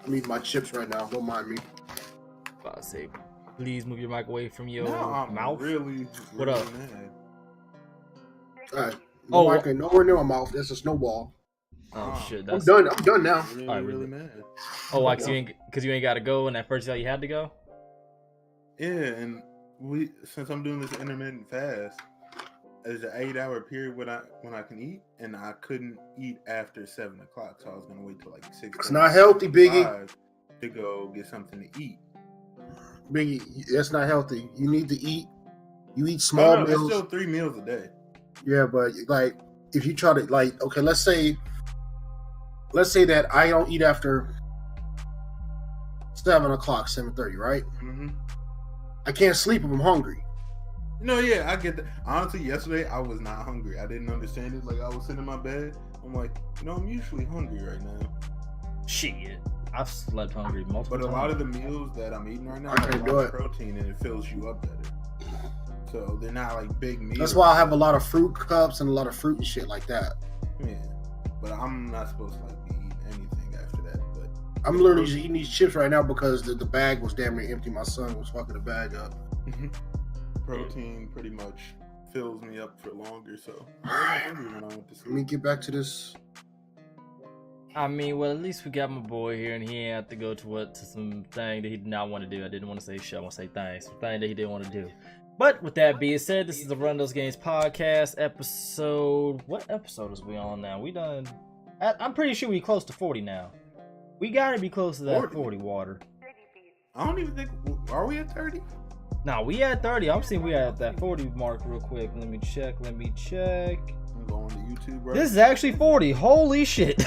I'm eating my chips right now. Don't mind me. About to say, please move your mic away from your I'm mouth. Really what up? Mad. All right. No mic ain't nowhere near my mouth. That's a snowball. Oh shit! I'm done now. Really mad. Oh, like because you ain't got to go, and at first you thought you had to go. Yeah, and since I'm doing this intermittent fast, there's an 8-hour period when I can eat, and I couldn't eat after 7 o'clock, so I was gonna wait till like 6. It's not healthy, Biggie. To go get something to eat. Biggie, that's not healthy. You need to eat. You eat small meals. It's still 3 meals a day. Yeah, but like if you try to okay, let's say that I don't eat after 7 o'clock, 7:30, right? Mm-hmm. I can't sleep if I'm hungry. No, yeah, I get that. Honestly, yesterday I was not hungry. I didn't understand it. Like I was sitting in my bed. I'm like, I'm usually hungry right now. Shit, I've slept hungry multiple times. But a lot of the meals that I'm eating right now I have can't a lot of protein and it fills you up better. So they're not like big meals. That's why I have a lot of fruit cups and a lot of fruit and shit like that. Yeah, but I'm not supposed to be eating anything after that. But I'm literally just eating these chips right now because the bag was damn near empty. My son was fucking the bag up. Protein pretty much fills me up for longer. So let me get back to this. I mean, well, at least we got my boy here, and he ain't have to go to some thing that he did not want to do. I didn't want to say shit. I want to say things. Some thing that he didn't want to do. But with that being said, this is the Run Those Games podcast episode. What episode is we on now? We done. I'm pretty sure we close to 40 now. We gotta be close to that 40 water. I don't even think. Are we at 30? No, we at 30. I'm seeing we at that 40 mark real quick. Let me check. I'm going to YouTube, bro. This is actually 40. Holy shit.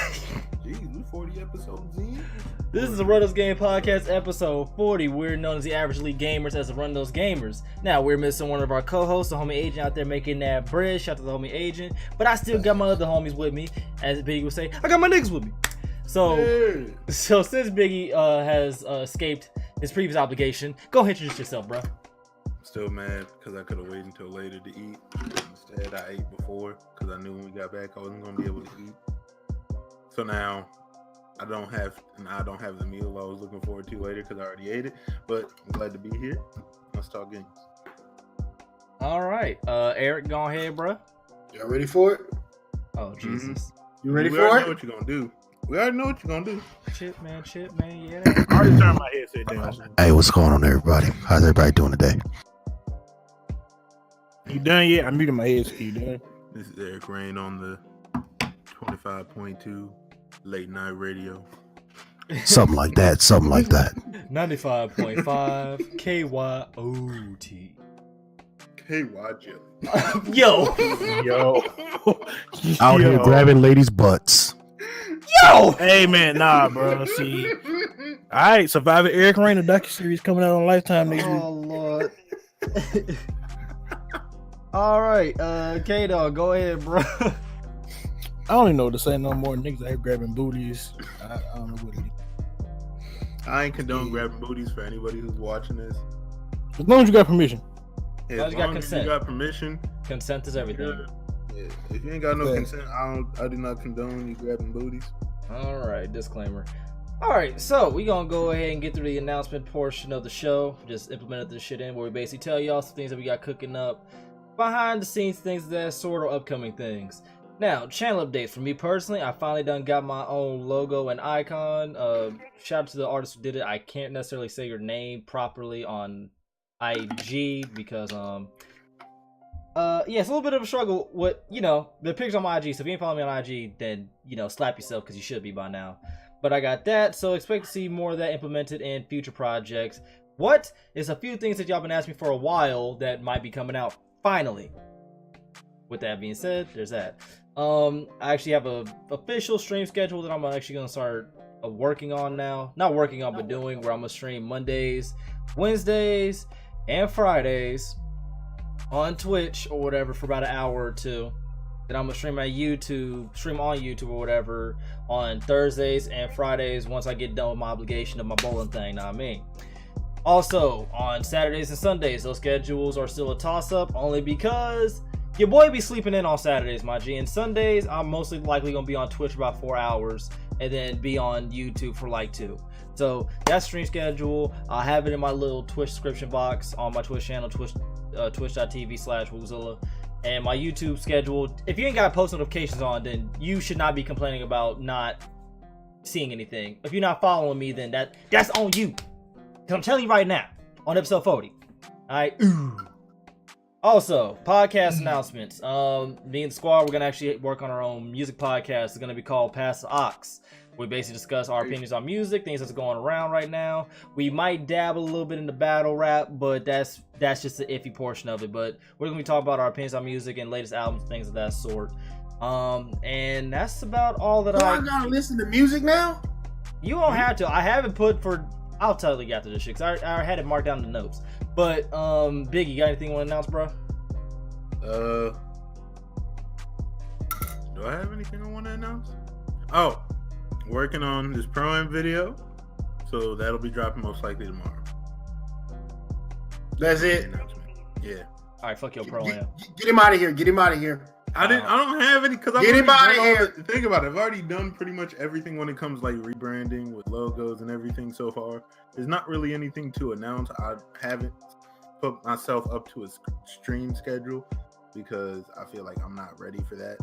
Jeez, we 40 episodes in. This is the Run Those Game podcast episode 40. We're known as the Average League Gamers as the Run Those Gamers. Now, we're missing one of our co-hosts, the homie Agent out there making that bread. Shout out to the homie Agent. But I still got my other homies with me. As Biggie would say, I got my niggas with me. So since Biggie has escaped his previous obligation, go ahead and introduce yourself, bro. I'm still mad because I could have waited until later to eat. Instead, I ate before because I knew when we got back I wasn't going to be able to eat. So now I don't have the meal I was looking forward to later because I already ate it. But I'm glad to be here. Let's talk games. All right, Eric, go ahead, bro. Y'all ready for it? Oh Jesus! Mm-hmm. You ready for it? We already know what you're gonna do. We already know what you're gonna do. Chip man, yeah. I already turned my headset down. Hey, what's going on, everybody? How's everybody doing today? You done yet? I'm muting my headset. You done? This is Eric Rain on the 25.2 late night radio. Something like that. 95.5 KYOT. KY Jelly. Yo. Out here grabbing ladies' butts. Yo. Hey man, nah, bro. See. All right, Survivor Eric Rain, the docuseries coming out on Lifetime next week. Oh Lord. All right, K-Dog, go ahead, bro. I don't even know what to say no more. Niggas out here grabbing booties. I don't know what it is. I ain't condone grabbing booties for anybody who's watching this. As long as you got permission. Yeah, as long as you got permission. Consent is everything. Yeah, if you ain't got no consent, I do not condone you grabbing booties. All right, disclaimer. All right, so we gonna go ahead and get through the announcement portion of the show. Just implemented this shit in where we basically tell y'all some things that we got cooking up, behind the scenes things, that sort of upcoming things. Now, channel updates for me personally. I finally done got my own logo and icon. Shout out to the artist who did it. I can't necessarily say your name properly on IG because yeah, it's a little bit of a struggle with, the pictures on my IG. So if you ain't following me on IG, then, slap yourself because you should be by now. But I got that, so expect to see more of that implemented in future projects. What is a few things that y'all been asking me for a while that might be coming out finally? With that being said, there's that. I actually have a official stream schedule that I'm actually gonna start working on now. Not working on, but doing, where I'm gonna stream Mondays, Wednesdays, and Fridays on Twitch or whatever for about an hour or two. Then I'm gonna stream on YouTube or whatever on Thursdays and Fridays once I get done with my obligation of my bowling thing. Know what I mean? Also on Saturdays and Sundays, those schedules are still a toss-up, only because your boy be sleeping in on Saturdays, my G. And Sundays, I'm mostly likely gonna be on Twitch for about 4 hours, and then be on YouTube for like 2. So that's stream schedule. I'll have it in my little Twitch description box on my Twitch channel, twitch.tv/Woozilla. And my YouTube schedule. If you ain't got post notifications on, then you should not be complaining about not seeing anything. If you're not following me, then that's on you. Cause I'm telling you right now, on episode 40. Alright. Also, podcast announcements. Me and the squad, we're gonna actually work on our own music podcast. It's gonna be called Pass the Ox. We basically discuss our opinions on music, things that's going around right now. We might dabble a little bit into battle rap, but that's just the iffy portion of it. But we're gonna be talking about our opinions on music and latest albums, things of that sort. And that's about all that I gotta listen to music now. You don't have to. I haven't put for. I'll tell you after this shit, cause I had it marked down in the notes. But Biggie, you got anything you want to announce, bro? Do I have anything I want to announce? Oh, working on this Pro-Am video, so that'll be dropping most likely tomorrow. That's it. Yeah. All right, fuck your Pro-Am. Get him out of here. Get him out of here. I don't have any because Get him out of here. Think about it. I've already done pretty much everything when it comes like rebranding with logos and everything so far. There's not really anything to announce. I haven't put myself up to a stream schedule because I feel like I'm not ready for that.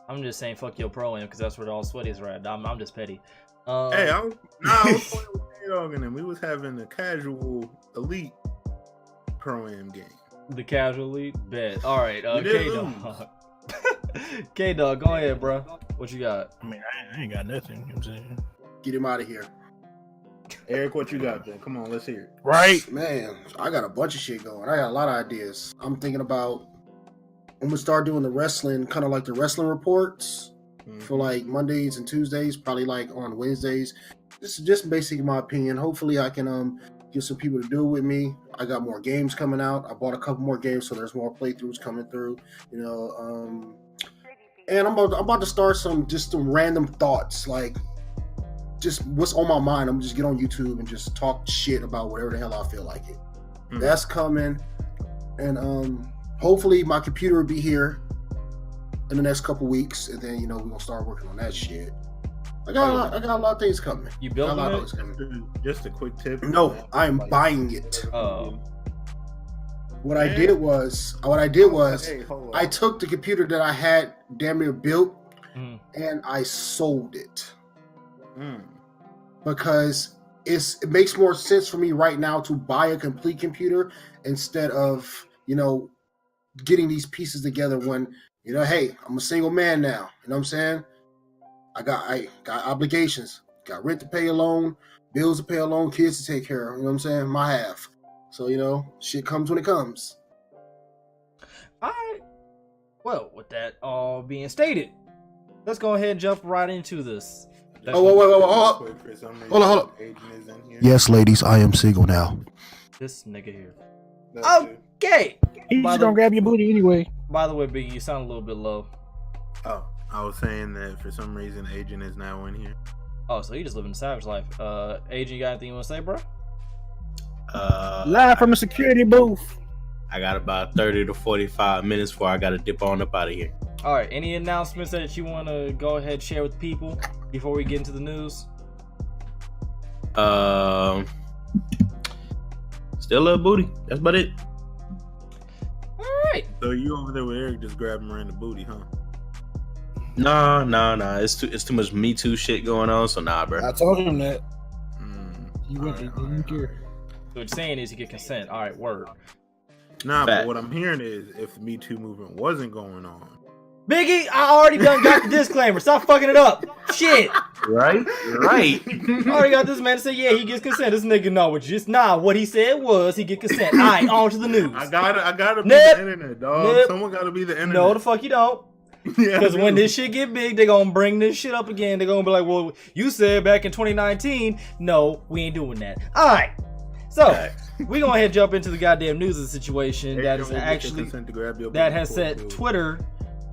I'm just saying fuck your Pro-Am because that's where all the sweaties are at. I'm just petty. Hey, I was playing with K-Dog and them. We was having a casual elite Pro-Am game. The casually bet. All right, K-Dog. K-Dog, go ahead, bro. What you got? I mean, I ain't got nothing. You know what I'm saying? Get him out of here. Eric, what you got, then? Come on, let's hear it. Right. Man, I got a bunch of shit going. I got a lot of ideas. I'm thinking about, I'm gonna start doing the wrestling, kind of like the wrestling reports for like Mondays and Tuesdays, probably like on Wednesdays. This is just basically my opinion. Hopefully I can get some people to do it with me. I got more games coming out. I bought a couple more games, so there's more playthroughs coming through, you know. And I'm about to start some random thoughts, like just what's on my mind. I'm just get on YouTube and just talk shit about whatever the hell I feel like it. That's coming. And hopefully my computer will be here in the next couple weeks, and then, you know, we're gonna start working on that shit. I got a lot of things coming. You building it? Just a quick tip. No, I'm buying it. Oh. What I did was I took the computer that I had damn near built and I sold it. Because it makes more sense for me right now to buy a complete computer instead of, you know, getting these pieces together when, you know, hey, I'm a single man now. You know what I'm saying? I got obligations. Got rent to pay alone, bills to pay alone, kids to take care of. You know what I'm saying? My half. So, you know, shit comes when it comes. All right. Well, with that all being stated, let's go ahead and jump right into this. Wait. Hold on. Yes, ladies, I am single now. This nigga here. Okay. He's gonna grab your booty anyway. By the way, Biggie, you sound a little bit low. Oh, I was saying that for some reason, Agent is now in here. Oh, so you just living the savage life. Agent, you got anything you want to say, bro? Live from a security booth. I got about 30 to 45 minutes before I got to dip on up out of here. All right. Any announcements that you want to go ahead and share with people before we get into the news? Still love booty. That's about it. All right. So you over there with Eric just grabbing around the booty, huh? Nah. It's too much Me Too shit going on. So nah, bro. I told him that. He didn't care. So what you're saying is you get consent. All right, word. Nah, but what I'm hearing is if the Me Too movement wasn't going on. Biggie, I already got the disclaimer. Stop fucking it up. Shit. Right. I already got this man to say, yeah, he gets consent. This nigga know it's just what he said was he get consent. All right, on to the news. I gotta be the internet, dog. Someone gotta be the internet. No, the fuck you don't. Because when this shit get big, they gonna bring this shit up again. They're gonna be like, well, you said back in 2019. No, we ain't doing that. All right. So, we gonna ahead jump into the goddamn news of the situation that is actually that has set Twitter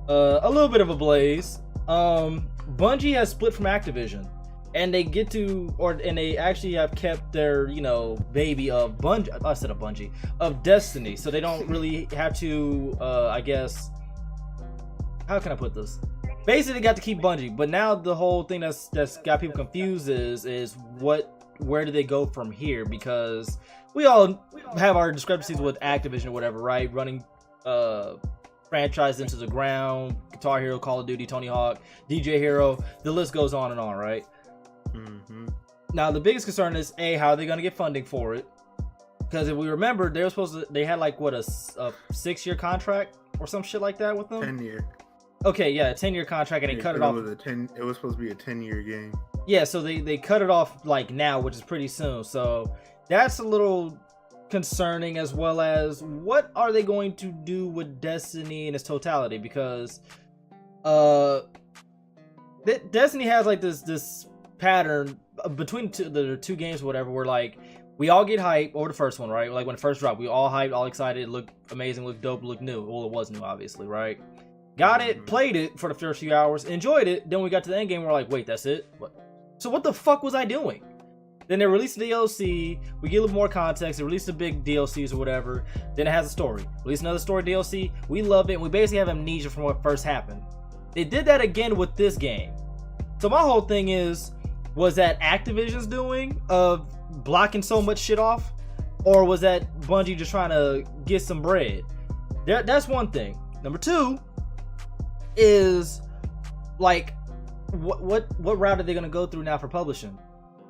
a little bit of a blaze. Bungie has split from Activision, and they they actually have kept their, you know, baby of Bungie of Destiny, so they don't really have to I guess, how can I put this? basically got to keep Bungie. But now the whole thing that's got people confused is where do they go from here? Because we all have our discrepancies with Activision or whatever, right? Running franchise into the ground, Guitar Hero, Call of Duty, Tony Hawk, DJ Hero, the list goes on and on, right? Mm-hmm. Now the biggest concern is how are they going to get funding for it? Because if we remember, they had like what a 6-year contract or some shit like that with them. 10-year. Okay, yeah, a 10-year contract, and they cut it off. It was supposed to be a 10-year game. Yeah, so they cut it off like now, which is pretty soon. So that's a little concerning, as well as what are they going to do with Destiny in its totality? Because Destiny has like this pattern between the two games or whatever, where like we all get hyped over the first one, right? Like when it first dropped, we all hyped, all excited, looked amazing, looked dope, looked new. Well, it was new, obviously, right? Got it, played it for the first few hours, enjoyed it. Then we got to the end game, we're like, wait, that's it? What? So what the fuck was I doing? Then they released the DLC, we get a little more context, they released the big DLCs or whatever, then it has a story. Release another story DLC, we love it, and we basically have amnesia from what first happened. They did that again with this game. So my whole thing is, was that Activision's doing of blocking so much shit off? Or was that Bungie just trying to get some bread? That's one thing. Number two is, like, what route are they going to go through now for publishing?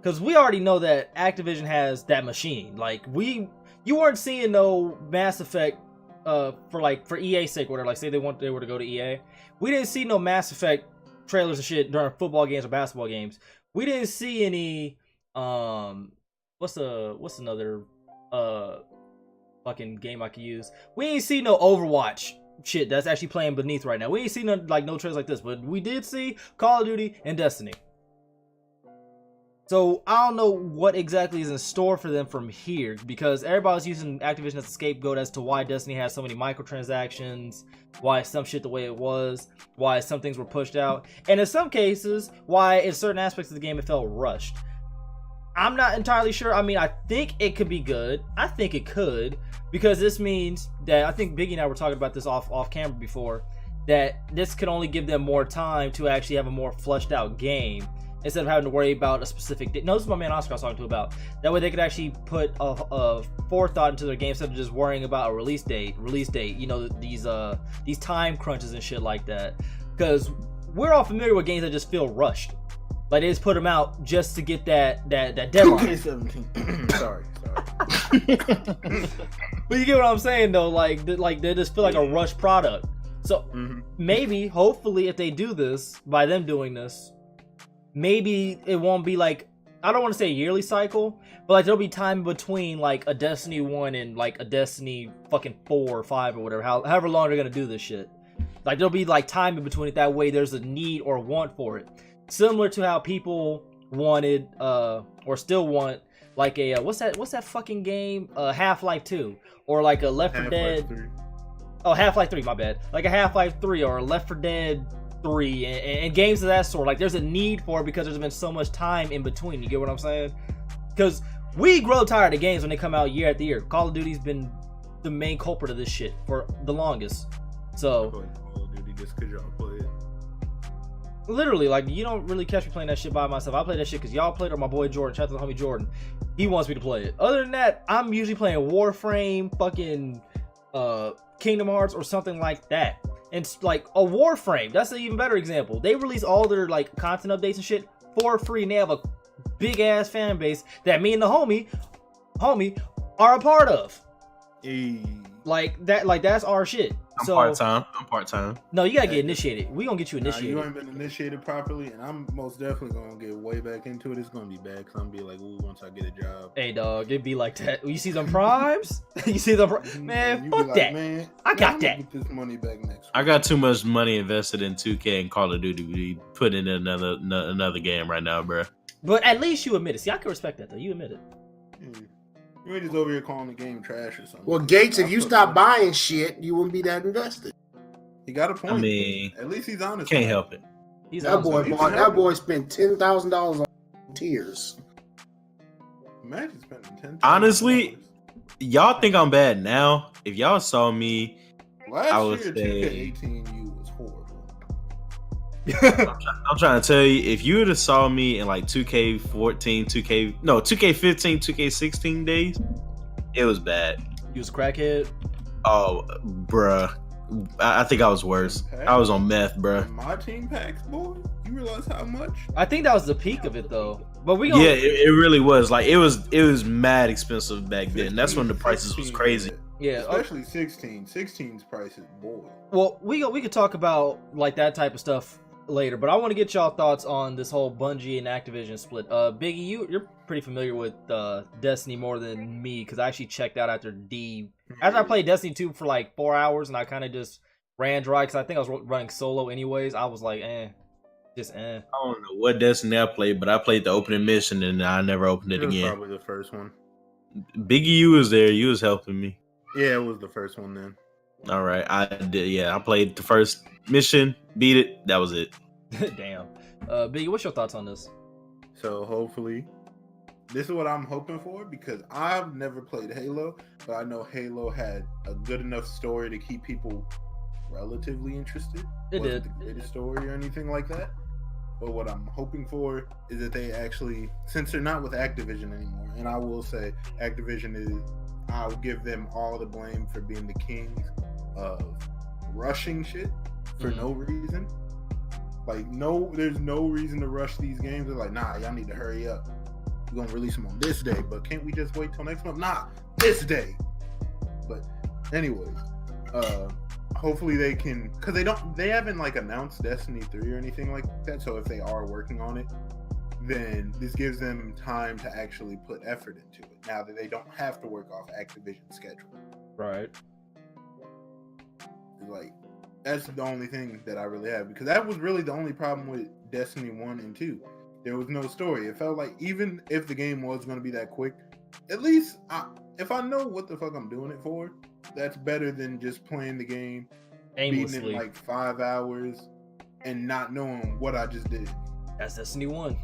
Because we already know that Activision has that machine. Like, you weren't seeing no Mass Effect for EA's sake, or whatever. Like, say they were to go to EA. We didn't see no Mass Effect trailers and shit during football games or basketball games. We didn't see any what's another fucking game I could use? We ain't see no Overwatch shit that's actually playing beneath right now. We ain't seen no trailers like this, but we did see Call of Duty and Destiny. So I don't know what exactly is in store for them from here, because everybody's using Activision as a scapegoat as to why Destiny has so many microtransactions, why some shit the way it was, why some things were pushed out, and in some cases, why in certain aspects of the game it felt rushed. I'm not entirely sure. I mean, I think it could be good. I think it could, because this means that, I think Biggie and I were talking about this off camera before, that this could only give them more time to actually have a more fleshed out game, instead of having to worry about a specific date. No, this is my man Oscar I was talking to about. That way they could actually put a forethought into their game instead of just worrying about a release date, you know, these time crunches and shit like that. Because we're all familiar with games that just feel rushed. Like they just put them out just to get that deadline. Sorry. But you get what I'm saying though, like they just feel like a rushed product. So maybe, hopefully, if they do this, by them doing this, maybe it won't be like, I don't want to say a yearly cycle, but like there'll be time between like a Destiny 1 and like a Destiny fucking 4 or 5 or whatever, however long they're gonna do this shit. Like there'll be like time in between it, that way there's a need or want for it. Similar to how people wanted or still want like a what's that fucking game? Half-Life 2 or like a Left 4 Dead. 3. Oh, Half-Life 3, my bad. Like a Half-Life 3 or a Left 4 Dead 3 and games of that sort. Like there's a need for it because there's been so much time in between. You get what I'm saying? Because we grow tired of games when they come out year after year. Call of Duty's been the main culprit of this shit for the longest. So Call of Duty just because y'all play it. Literally, like, you don't really catch me playing that shit by myself. I play that shit because y'all played it, or my boy Jordan. Shout out to the homie Jordan. He wants me to play it. Other than that, I'm usually playing Warframe, fucking Kingdom Hearts, or something like that. And like a Warframe, that's an even better example. They release all their like content updates and shit for free, and they have a big ass fan base that me and the homie are a part of. Like that, like that's our shit. I'm part-time. No, you gotta get initiated. We gonna get you initiated. You ain't been initiated properly, and I'm most definitely gonna get way back into it. It's gonna be bad because I'm gonna be like, ooh, once I get a job. Hey, dog, it'd be like that. You see them primes? You see them, man? Fuck like, that. Man, I got that. Get this money back next week. I got too much money invested in 2K and Call of Duty to be putting in another game right now, bro. But at least you admit it. See, I can respect that though. You admit it. You ain't just over here calling the game trash or something. Well, Gates, if you stop buying shit, you wouldn't be that invested. He got a point. I mean, at least he's honest. Can't help it. That boy spent $10,000 on tears. Imagine spending $10,000. Honestly, y'all think I'm bad now. If y'all saw me, last I would year, say 2K18U was horrible. I'm trying to tell you, if you would have saw me in like 2K14, 2K15, 2K16 days, it was bad. You was a crackhead? Oh, bruh. I think I was worse. I was on meth, bruh. My team packs, boy. You realize how much? I think that was the peak of it, though. But Yeah, it really was. Like it was mad expensive back then. That's when the prices was crazy. Yeah, especially 16. 16's prices, boy. Well, we could talk about like that type of stuff later, but I want to get y'all thoughts on this whole Bungie and Activision split. Biggie, you're pretty familiar with Destiny more than me because I actually checked out after I played Destiny 2 for like 4 hours and I kind of just ran dry because I think I was running solo anyways. I was like, I don't know what Destiny I played, but I played the opening mission and I never opened it again. Probably the first one. Biggie, you was there. You was helping me. Yeah, it was the first one then. All right, I did. Yeah, I played the first mission, beat it. That was it. Damn. Biggie, what's your thoughts on this? So hopefully, this is what I'm hoping for because I've never played Halo, but I know Halo had a good enough story to keep people relatively interested. It did. The greatest story or anything like that. But what I'm hoping for is that they actually, since they're not with Activision anymore, and I will say Activision is, I'll give them all the blame for being the kings of rushing shit for no reason. Like, there's no reason to rush these games. They're like, nah, y'all need to hurry up. We're gonna release them on this day, but can't we just wait till next month? Nah, this day. But anyways, hopefully they can, because they haven't like announced Destiny 3 or anything like that. So if they are working on it, then this gives them time to actually put effort into it. Now that they don't have to work off Activision's schedule. Right. Like, that's the only thing that I really have, because that was really the only problem with Destiny 1 and 2. There was no story. It felt like even if the game was going to be that quick, at least if I know what the fuck I'm doing it for, that's better than just playing the game, aimlessly, beating it in like 5 hours, and not knowing what I just did. That's Destiny 1.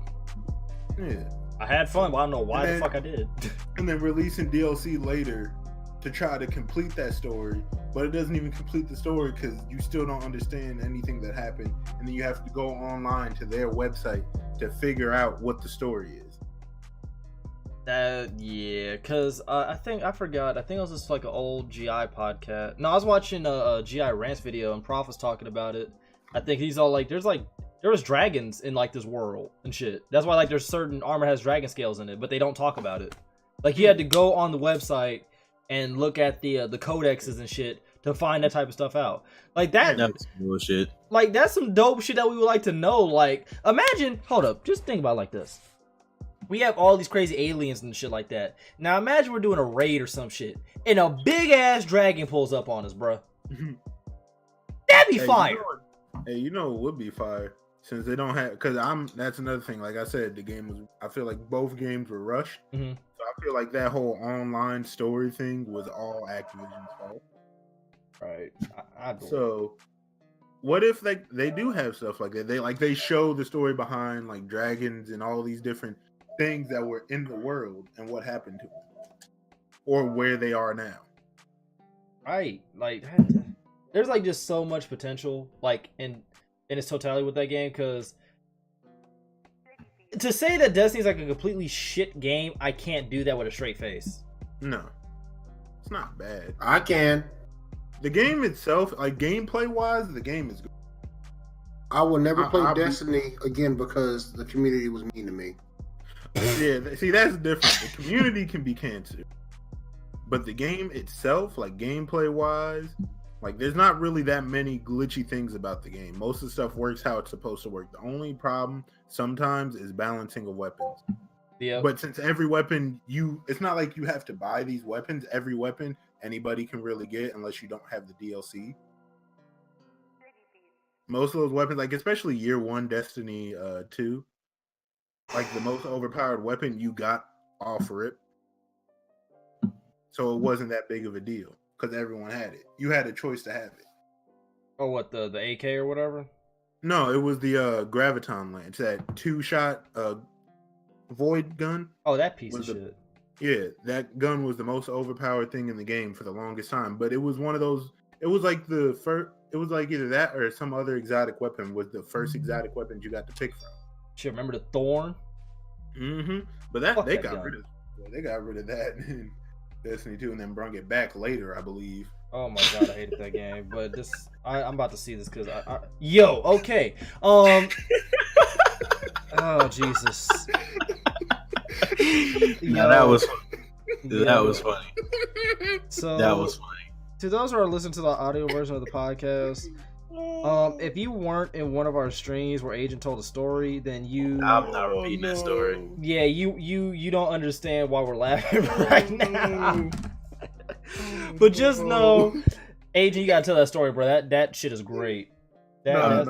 Yeah. I had fun, but I don't know why the fuck I did. And then releasing DLC later to try to complete that story, but it doesn't even complete the story because you still don't understand anything that happened, and then you have to go online to their website to figure out what the story is. Because I think it was just like an old GI podcast. No, I was watching a GI Rants video and Prof was talking about it. I think he's all like, there was dragons in like this world and shit. That's why like there's certain armor has dragon scales in it, but they don't talk about it. Like you had to go on the website and look at the codexes and shit to find that type of stuff out. Like that's bullshit. Like that's some dope shit that we would like to know. Like imagine, hold up, just think about it like this. We have all these crazy aliens and shit like that. Now imagine we're doing a raid or some shit, and a big ass dragon pulls up on us, bro. That'd be fire. You know it would be fire since they don't have. That's another thing. Like I said, the game was. I feel like both games were rushed. Mm-hmm. So I feel like that whole online story thing was all Activision's fault. Right. So, what if they do have stuff like that? They show the story behind like dragons and all these different things that were in the world and what happened to them, or where they are now. Right. Like, there's like just so much potential, like in its totality with that game. Because to say that Destiny's like a completely shit game, I can't do that with a straight face. No, it's not bad. I can. The game itself, like gameplay wise, the game is good. I will never play Destiny again because the community was mean to me. Yeah, see, that's different. The community can be cancer, but the game itself, like gameplay wise, like there's not really that many glitchy things about the game. Most of the stuff works how it's supposed to work. The only problem sometimes is balancing of weapons. Yeah. But since every weapon it's not like you have to buy these weapons. Every weapon anybody can really get unless you don't have the DLC. Most of those weapons, like especially year 1 Destiny 2, like the most overpowered weapon you got off rip. So it wasn't that big of a deal because everyone had it. You had a choice to have it. Oh, what, the AK or whatever? No, it was the Graviton Lance, that 2-shot void gun. Oh, that piece of shit. Yeah, that gun was the most overpowered thing in the game for the longest time. But it was one of those, It was like the first. It was like either that or some other exotic weapon was the first exotic weapon you got to pick from. Shit, remember the thorn? Mm-hmm. But Fuck they that got gun. rid of. Well, they got rid of that in Destiny 2 and then brought it back later, I believe. Oh my god, I hated that game. But I'm about to see this because yo, okay. Oh Jesus. No, that was funny. So That was funny. to those who are listening to the audio version of the podcast, if you weren't in one of our streams where Agent told a story, then I'm not repeating that story. yeah, you don't understand why we're laughing right now. But just know, Agent, you gotta tell that story, bro. That shit is great. Not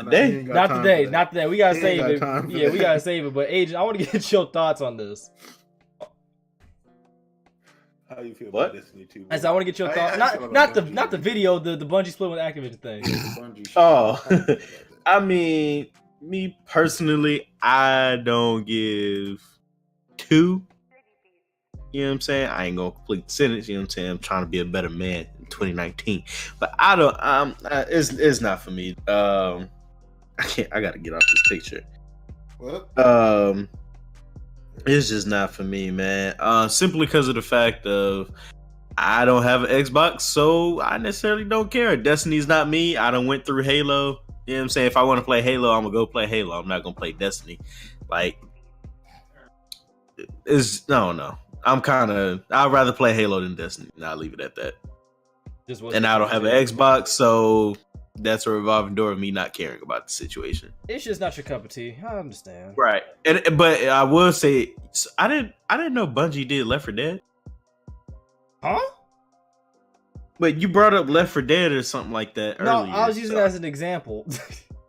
today. Not today. We gotta save it. time for Yeah, we that. gotta save it. But Agent, I want to get your thoughts on this. How you feel What? about Destiny 2? As I want to get your I- thoughts. I Not feel not about the Bungie. not the video, the Bungie split with Activision thing. Bungie shit. Oh. How you feel about that? I mean, me personally, I don't give two. You know what I'm saying? I ain't gonna complete the sentence. You know what I'm saying? I'm trying to be a better man in 2019, but I don't. It's not for me. I can't. I gotta get off this picture. What? It's just not for me, man. Simply because of the fact of I don't have an Xbox, so I necessarily don't care. Destiny's not me. I done went through Halo. You know what I'm saying? If I want to play Halo, I'm gonna go play Halo. I'm not gonna play Destiny. Like, no. I'd rather play Halo than Destiny. And I'll leave it at that. Just what- And I don't have an Xbox, so that's a revolving door of me not caring about the situation. It's just not your cup of tea. I understand. Right. But I will say, I didn't know Bungie did Left 4 Dead. Huh? But you brought up Left 4 Dead or something like that No, earlier. I was using that as an example.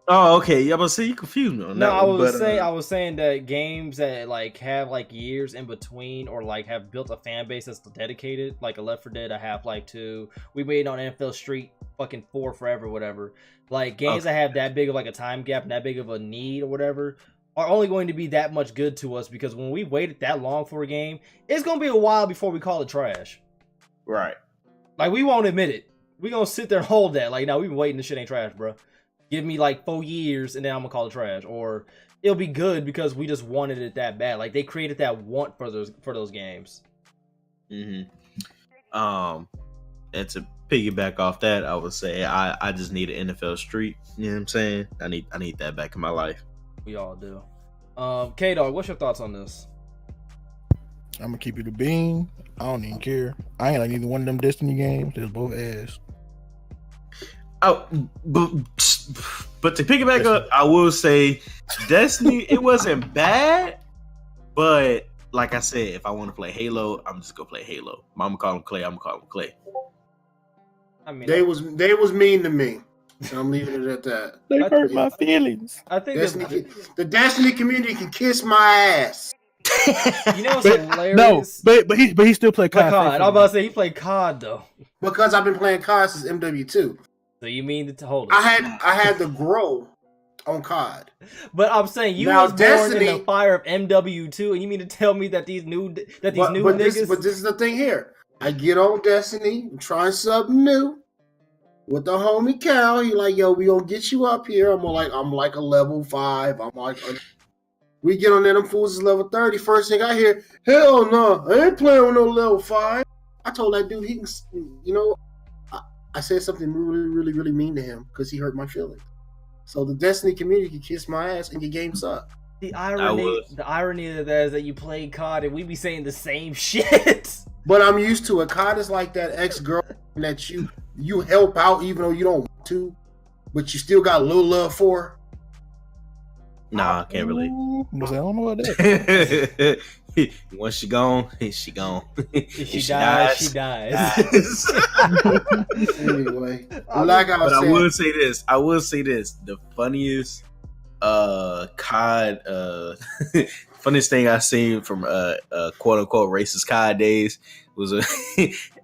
Oh, okay. Yeah, but see, you confused me on No, that I one, was but, saying I was saying that games that like have like years in between or like have built a fan base that's dedicated, like a Left 4 Dead, a Half-Life 2. We waited on NFL Street fucking 4 forever, whatever. Like games that have that big of like a time gap and that big of a need or whatever are only going to be that much good to us because when we waited that long for a game, it's gonna be a while before we call it trash. right. Like we won't admit it. We gonna sit there and hold that. Like, no, we've been waiting. This shit ain't trash, bro. Give me like 4 years and then I'm gonna call it trash, or it'll be good because we just wanted it that bad. Like they created that want for those games. And to piggyback off that, I would say I just need an NFL Street. You know what I'm saying? I need that back in my life. We all do. K-Dog, what's your thoughts on this? I'm gonna keep you the bean. I don't even care. I ain't like neither one of them Destiny games. They're both ass. Oh, but to piggyback up, I will say Destiny, it wasn't bad, but like I said, if I want to play Halo, I'm just gonna play Halo. Mama call him Clay, I'm gonna call him Clay. I mean, They was mean to me. And I'm leaving it at that. They I- hurt my feelings. I think The Destiny community can kiss my ass. you know what's hilarious. No, but he still play Play COD. COD. I was about to say he played COD though. Because I've been playing COD since MW2. So you mean to hold it? I had to grow on COD. But I'm saying you Now, was born in Destiny- the fire of MW2, and you mean to tell me that these new But niggas? this is the thing here. I get on Destiny, I'm trying something new. With the homie Cal, he like, yo, we gonna get you up here. I'm like a level 5. We get on there, them fools is level 30. First thing I hear, hell no, I ain't playing with no level 5. I told that dude he can, I said something really, really, really mean to him because he hurt my feelings. So the Destiny community can kiss my ass and your game suck. The irony of that is that you play COD and we be saying the same shit. But I'm used to it. COD is like that ex-girl that you help out even though you don't want to, but you still got a little love for her. Nah, I can't relate. I don't know what that. Once she gone, she gone. If she dies, she dies. Anyway, like I But said, I will say this. The funniest COD funniest thing I seen from quote unquote racist COD days was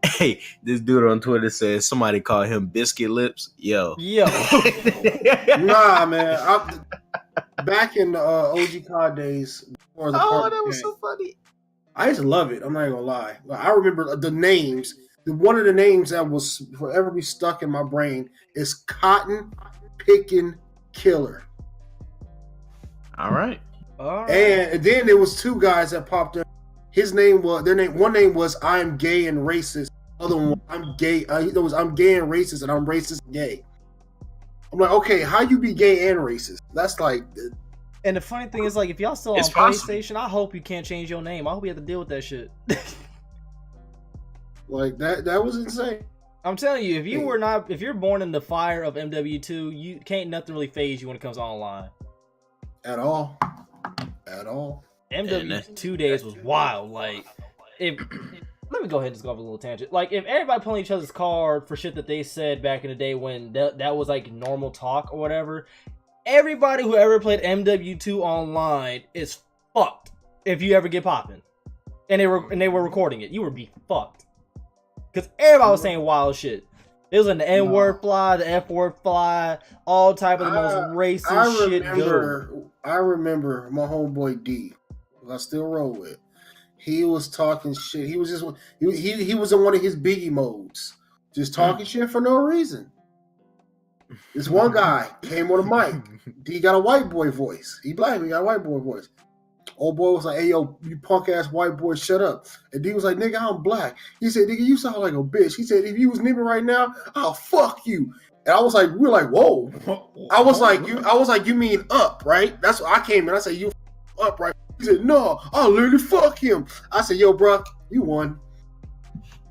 hey, this dude on Twitter says somebody called him biscuit lips. Yo. nah, man. Back in the OG COD days, before the Oh, party that was game, so funny. I used to love it. I'm not even gonna lie. I remember the names one of the names that will forever be stuck in my brain is Cotton Picking Killer. All right. And then there was two guys that popped up. His name was one name was I'm gay and racist. Other one I'm gay. I'm gay and racist, and I'm racist and gay. I'm like, okay, how you be gay and racist? That's like. And the funny thing is, like, if y'all still on PlayStation, I hope you can't change your name. I hope you have to deal with that shit. Like that was insane. I'm telling you, if you're born in the fire of MW2, you can't nothing really phase you when it comes to online. At all. MW2 days was wild. Like, let me go ahead and just go off a little tangent. Like, if everybody pulling each other's card for shit that they said back in the day when that was like normal talk or whatever, everybody who ever played MW2 online is fucked if you ever get popping. And they were recording it. You would be fucked. Because everybody was saying wild shit. It was an the N-word fly, the F-word fly, all type of the most racist shit go. I remember my homeboy D, who I still roll with. He was talking shit. He was just he was in one of his Biggie modes, just talking shit for no reason. This one guy came on a mic. D got a white boy voice. He black. He got a white boy voice. Old boy was like, "Hey yo, you punk ass white boy, shut up." And D was like, "Nigga, I'm black." He said, "Nigga, you sound like a bitch." He said, "If you was nigga right now, I'll fuck you." And I was like, we're like, whoa. I was like, you mean up, right? That's what I came in. I said, you up, right? He said, no, I'll literally fuck him. I said, yo, bro, you won.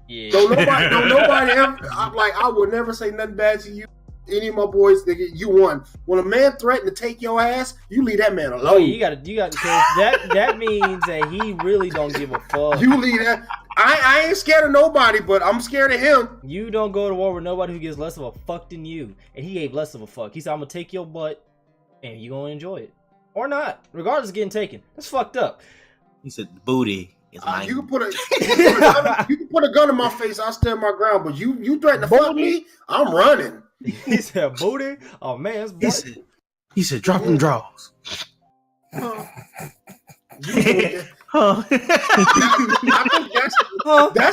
Yeah. Don't nobody ever. I would never say nothing bad to you. Any of my boys, nigga, you won. When a man threatened to take your ass, you leave that man alone. Oh, you got because that means that he really don't give a fuck. You leave that. I ain't scared of nobody, but I'm scared of him. You don't go to war with nobody who gives less of a fuck than you, and he gave less of a fuck. He said, "I'm gonna take your butt, and you gonna enjoy it, or not, regardless of getting taken." That's fucked up. He said, "Booty is mine." You can put a gun in my face. I'll stand my ground, but you threaten to fuck me, I'm running. He said, "Booty, oh man, it's butt." He said, "Drop them draws." I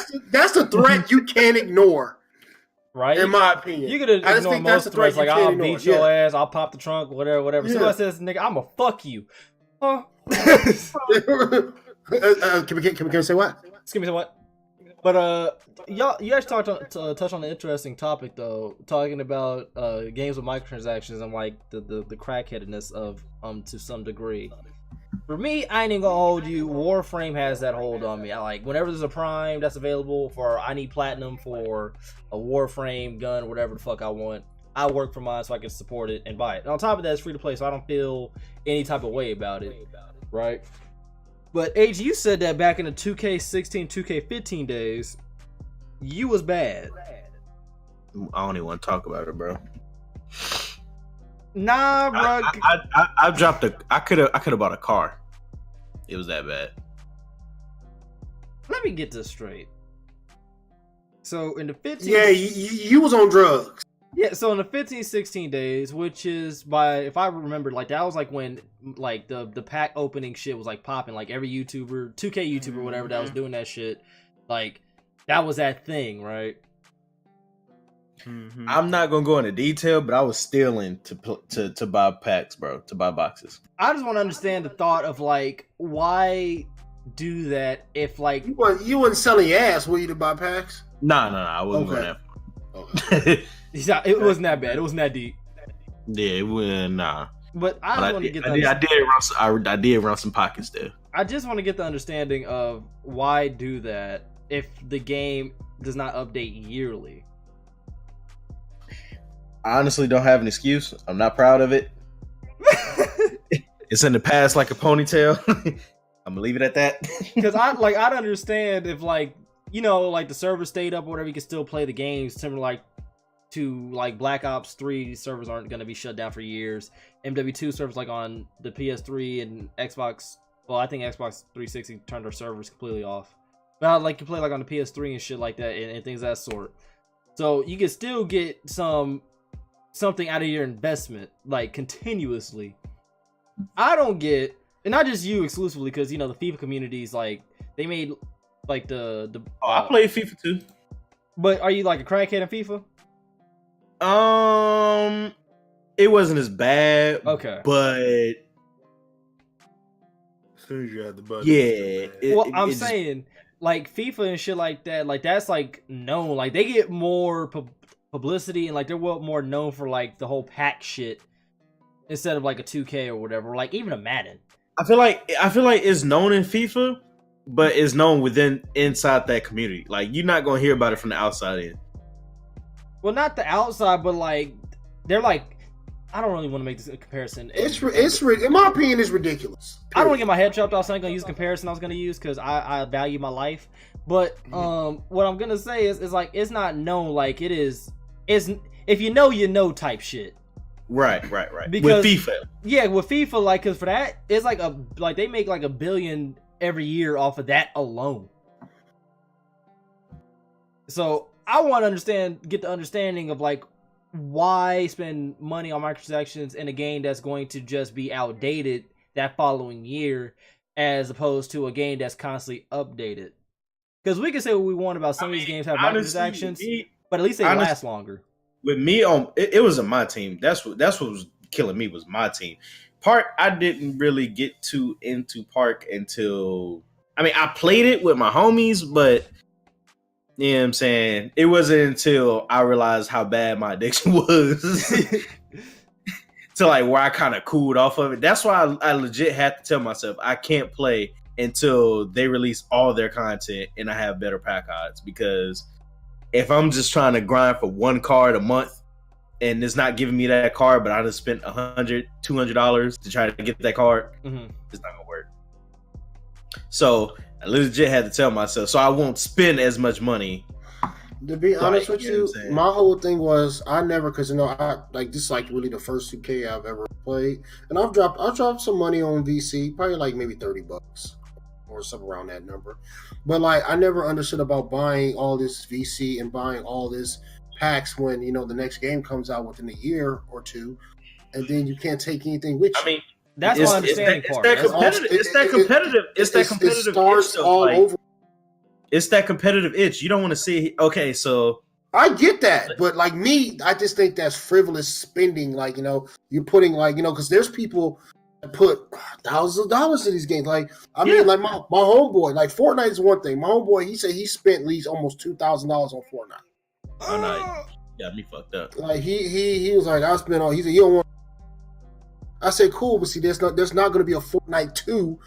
think that's the threat you can't ignore, right? In my opinion, you could ignore most threats, like I'll beat your ass, I'll pop the trunk, whatever. Yeah. Somebody says, "Nigga, I'ma fuck you," huh? Can we say what? Excuse me, say what? But you actually touched on an interesting topic though, talking about games with microtransactions and like the crackheadedness of to some degree. For me, I ain't even gonna hold you. Warframe has that hold on me. I like whenever there's a Prime that's available for I need platinum for a Warframe gun, whatever the fuck I want. I work for mine so I can support it and buy it. And on top of that, it's free to play, so I don't feel any type of way about it, right? But AG, you said that back in the 2K16, 2K15 days, you was bad. I don't even want to talk about it, bro. Nah, bro. I dropped I could have bought a car. It was that bad. Let me get this straight. So in the 15, yeah, you was on drugs. Yeah, so in the 15-16 days, which is if I remember, like that was like when like the pack opening shit was like popping, like every YouTuber, 2K YouTuber, whatever that was doing that shit, like that was that thing, right? Mm-hmm. I'm not gonna go into detail, but I was stealing to buy packs, bro, to buy boxes. I just want to understand the thought of like why do that if like you wasn't selling your ass, were you, to buy packs? Nah, I wasn't going that far. Okay. It wasn't that bad. It wasn't that deep. Yeah, it was nah. But I want to get. I did run some pockets there. I just want to get the understanding of why do that if the game does not update yearly. I honestly don't have an excuse. I'm not proud of it. It's in the past like a ponytail. I'm gonna leave it at that. Because I'd understand if like like the server stayed up or whatever, you can still play the games. Similar to Black Ops 3 servers aren't gonna be shut down for years. MW2 servers like on the PS3 and Xbox. Well, I think Xbox 360 turned their servers completely off. But like you play like on the PS3 and shit like that and things of that sort. So you can still get something out of your investment like continuously. I don't get, and not just you exclusively, because the FIFA communities like they made like the I played FIFA too. But are you like a crackhead in FIFA? It wasn't as bad. Okay. But As soon as you have the button. yeah. I'm saying like FIFA and shit like that, like that's like known. Like they get more publicity and like they're more known for like the whole pack shit instead of like a 2K or whatever, or like even a Madden. I feel like it's known in FIFA, but it's known inside that community. Like you're not gonna hear about it from the outside in. Well, not the outside, but like they're like, I don't really want to make this comparison. It's in my opinion, it's ridiculous. I don't want to get my head chopped off, so I ain't gonna use a comparison I was gonna use because I value my life. But what I'm gonna say is like it's not known like it is. It's if you know type shit. Right. Because, with FIFA, yeah, with FIFA, like, cause for that it's like they make like $1 billion every year off of that alone. So I want to get the understanding of like why spend money on microtransactions in a game that's going to just be outdated that following year, as opposed to a game that's constantly updated. Because we can say what we want about some of these games have microtransactions, but at least they last longer. With me it was on my team. That's what was killing me, was my team. Park, I didn't really get too into Park until I played it with my homies, but you know what I'm saying? It wasn't until I realized how bad my addiction was to like where I kind of cooled off of it. That's why I legit had to tell myself I can't play until they release all their content and I have better pack odds. Because if I'm just trying to grind for one card a month and it's not giving me that card, but I just spent $100, $200 to try to get that card, it's not gonna work. So I legit had to tell myself so I won't spend as much money. To be honest with you, my whole thing was I never, because I like this is like really the first 2K I've ever played, and I've dropped some money on VC, probably like maybe $30 or something around that number. But like I never understood about buying all this VC and buying all this packs when the next game comes out within a year or two, and then you can't take anything with you. That's my understanding part. It's that competitive. It starts all over. It's that competitive itch. You don't want to see. Okay, so I get that, but like me, I just think that's frivolous spending. Like you're putting because there's people that put thousands of dollars in these games. Like mean, like my homeboy, like Fortnite is one thing. My homeboy, he said he spent at least almost $2,000 on Fortnite. Fortnite got me fucked up. Like he was like, I spent all. He said he don't want. I said, cool, but see, there's not going to be a Fortnite 2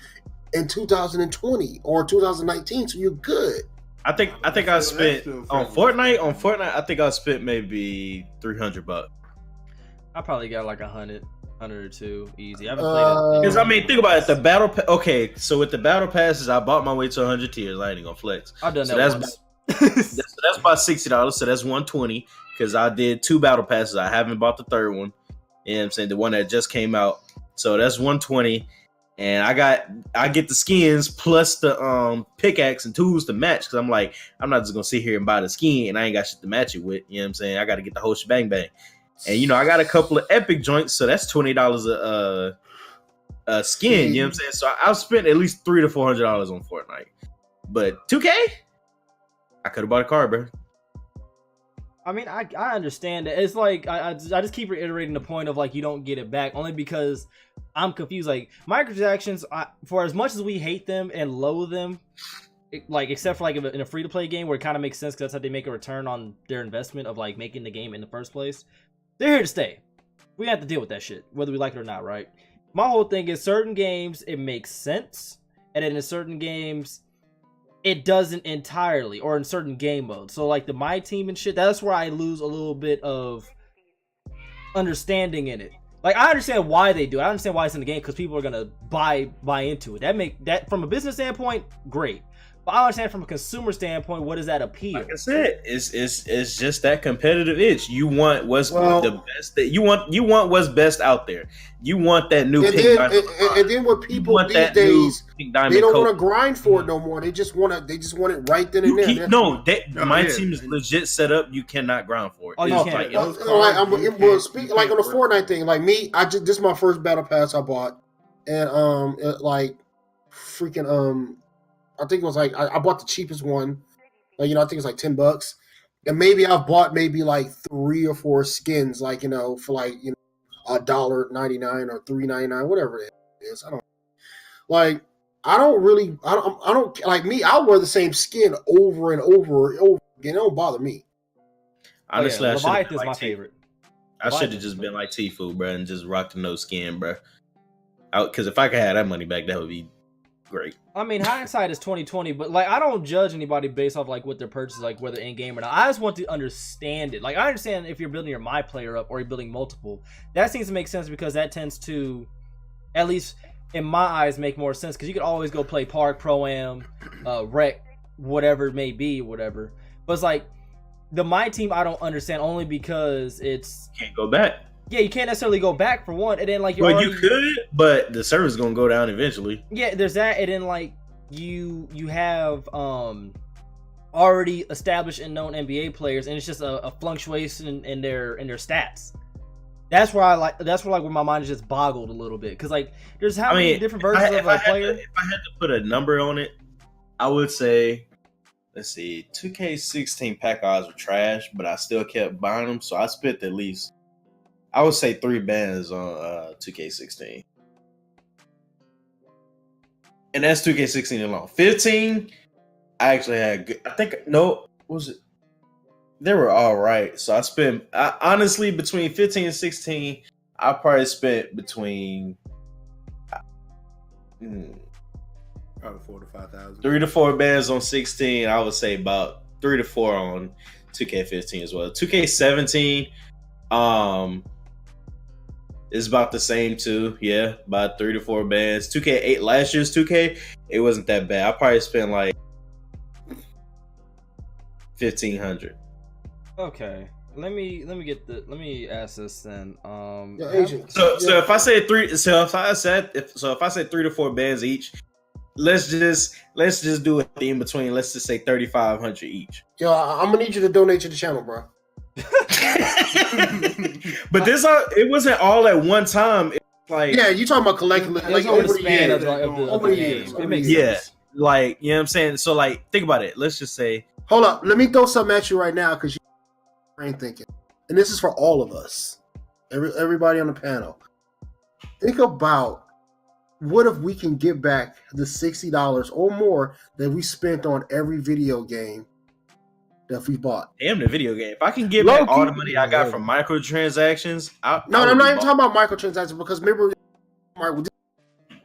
in 2020 or 2019, so you're good. I think I spent on Fortnite. I think I spent maybe $300. I probably got like 100 or two easy. I haven't played it because think about it. The battle. Okay, so with the battle passes, I bought my way to 100 tiers. I ain't gonna flex. I've done that once. That's about $60. So that's $120 because I did 2 battle passes. I haven't bought the third one. You know what I'm saying? The one that just came out. So that's $120. And I get the skins plus the pickaxe and tools to match, because I'm like, I'm not just gonna sit here and buy the skin and I ain't got shit to match it with. You know what I'm saying? I gotta get the whole shebang bang. And I got a couple of epic joints, so that's $20 a skin, you know what I'm saying? So I've spent at least $300 to $400 on Fortnite. But 2K? I could have bought a car, bro. I understand it. It's like I just keep reiterating the point of like you don't get it back, only because I'm confused. Like microtransactions, for as much as we hate them and loathe them, except for like in a free to play game where it kind of makes sense because that's how they make a return on their investment of like making the game in the first place. They're here to stay. We have to deal with that shit, whether we like it or not, right? My whole thing is certain games it makes sense, and then in certain games it doesn't entirely, or in certain game modes. So like the My Team and shit, that's where I lose a little bit of understanding in it. Like I understand why they do it. I understand why it's in the game because people are gonna buy into it. That from a business standpoint, great. But I understand from a consumer standpoint, what does that appeal? Like I said, it's just that competitive itch. You want what's the best that you want what's best out there. You want that new pink diamond. And then what people these days, they don't want to grind for it no more. They just want it right then and there. My team is legit set up. You cannot grind for it. Oh, you can't. Speak like on the Fortnite thing. Like me, this is my first battle pass I bought, and I think it was like I bought the cheapest one. Like I think it's like $10, And maybe I've bought maybe like 3 or 4 skins, like for like $1.99 or $3.99, whatever it is. I don't like. I don't like me. I'll wear the same skin over and over and over again. It don't bother me. Honestly, I Leviathan is my favorite. I should have just been like Tfue, bro, and just rocked the no skin, bro. Because if I could have that money back, that would be great. I mean, hindsight is 2020, but like I don't judge anybody based off like what their purchase is, like whether in game or not. I just want to understand it. Like I understand if you're building your My Player up or you're building multiple. That seems to make sense because that tends to, at least in my eyes, make more sense because you could always go play Park, Pro-Am, Rec, whatever it may be, whatever. But it's like the My Team I don't understand only because it's Can't go back. Yeah, you can't necessarily go back for one, and then like Well, you could, but the server's gonna go down eventually. Yeah, there's that, and then like you have already established and known NBA players, and it's just a fluctuation in their stats. That's where where my mind is just boggled a little bit because like there's how many different versions of a player. If I had to put a number on it, I would say, let's see, 2K16 pack odds were trash, but I still kept buying them, so I spent at least, I would say 3 bands on 2K16. And that's 2K16 alone. 15, I actually had good. I think, no, what was it? They were all right. So I spent, honestly, between 15 and 16, I probably spent between Probably 4,000 to 5,000. 3 to 4 bands on 16. I would say about 3 to 4 on 2K15 as well. 2K17, is about the same too. Yeah, about 3 to 4 bands. 2K8, last year's 2K, it wasn't that bad. I probably spent like 1,500. Okay, let me ask this then. Agent. So if I say 3, so if I say 3 to 4 bands each, let's just do it in between. Let's just say 3,500 each. Yo, I'm gonna need you to donate to the channel, bro. But it wasn't all at one time. It's like, yeah, you talking about collectively, like over the years. Over the years. It makes sense. Like, you know what I'm saying? So like, think about it. Let's just say, hold up, let me throw something at you right now because you're brain thinking, and this is for all of us, everybody on the panel. Think about what if we can get back the $60 or more that we spent on every video game that we bought. Damn, the video game. If I can get back all the money I got from microtransactions, I'm not even talking about microtransactions because remember,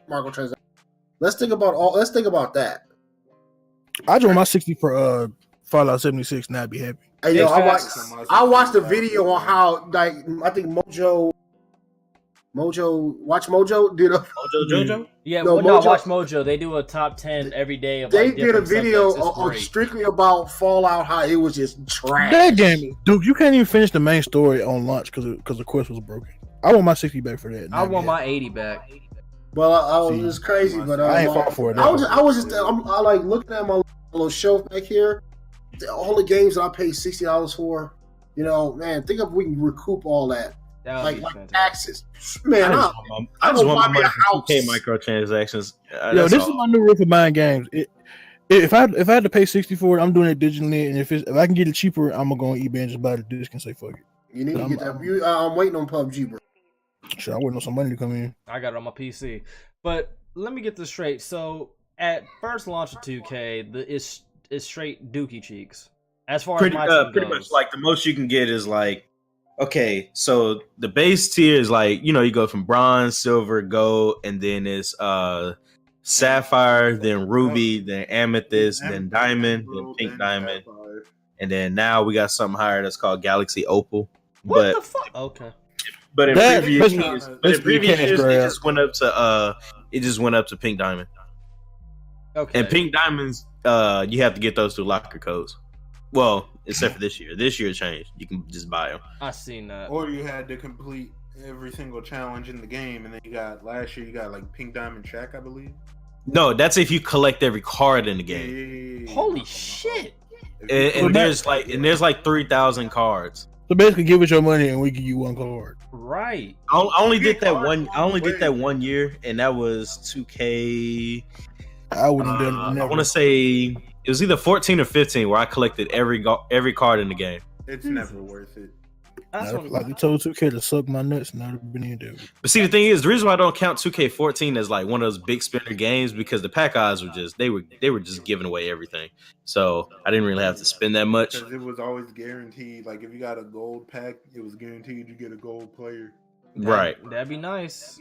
microtransactions. Let's think about that. I joined my 60 for Fallout 76, and I'd be happy. Hey, yo, I watched a video on how, like, I think Mojo did a Mojo. Yeah, Watch Mojo. They do a top 10 every day. Of, they like, did a different video subjects. strictly about Fallout, how it was just trash. That game, dude, you can't even finish the main story on launch because the quest was broken. I want my 60 back for that. I want my 80 back. Well, I was just crazy, but I ain't fought for it. I was just I like looking at my little shelf back here. All the games that I paid $60 for, man, think if we can recoup all that. Like taxes, man. I just want my money from 2K microtransactions. Yo, this is my new rule for buying games. If I had to pay 60 for it, I'm doing it digitally, and if I can get it cheaper, I'm gonna go on eBay and just buy the disc and say fuck it. You need to get that. I'm waiting on PUBG, bro. Sure, I waiting on some money to come in. I got it on my PC, but let me get this straight. So at first launch of 2K, it's straight dookie cheeks. As far as my team pretty goes. much like the most you can get is like, okay, so the base tier is like, you go from bronze, silver, gold, and then it's sapphire, then ruby, then amethyst, then diamond, then pink diamond, and then now we got something higher that's called galaxy opal. What the fuck? Okay. But in previous years, it just went up to pink diamond. Okay. And pink diamonds, you have to get those through locker codes. Well, except for this year. This year changed. You can just buy them. I seen that. Or you had to complete every single challenge in the game, and then last year you got like pink diamond Shaq, I believe. No, that's if you collect every card in the game. Yeah. Holy shit! And there's like 3,000 cards. So basically, give us your money and we give you one card. Right. I only did that one. I only did that 1 year, and that was 2K. I wouldn't have done I never. want to say it was either 14 or 15 where I collected every card in the game. It's never worth it. That's Nah, what, like they told 2K to suck my nuts, and I'd have been in there. But see, the thing is, the reason why I don't count 2K14 as like one of those big spender games because the pack odds were just they were just giving away everything. So I didn't really have to spend that much. Because it was always guaranteed. Like if you got a gold pack, it was guaranteed you get a gold player. Right. That'd be nice.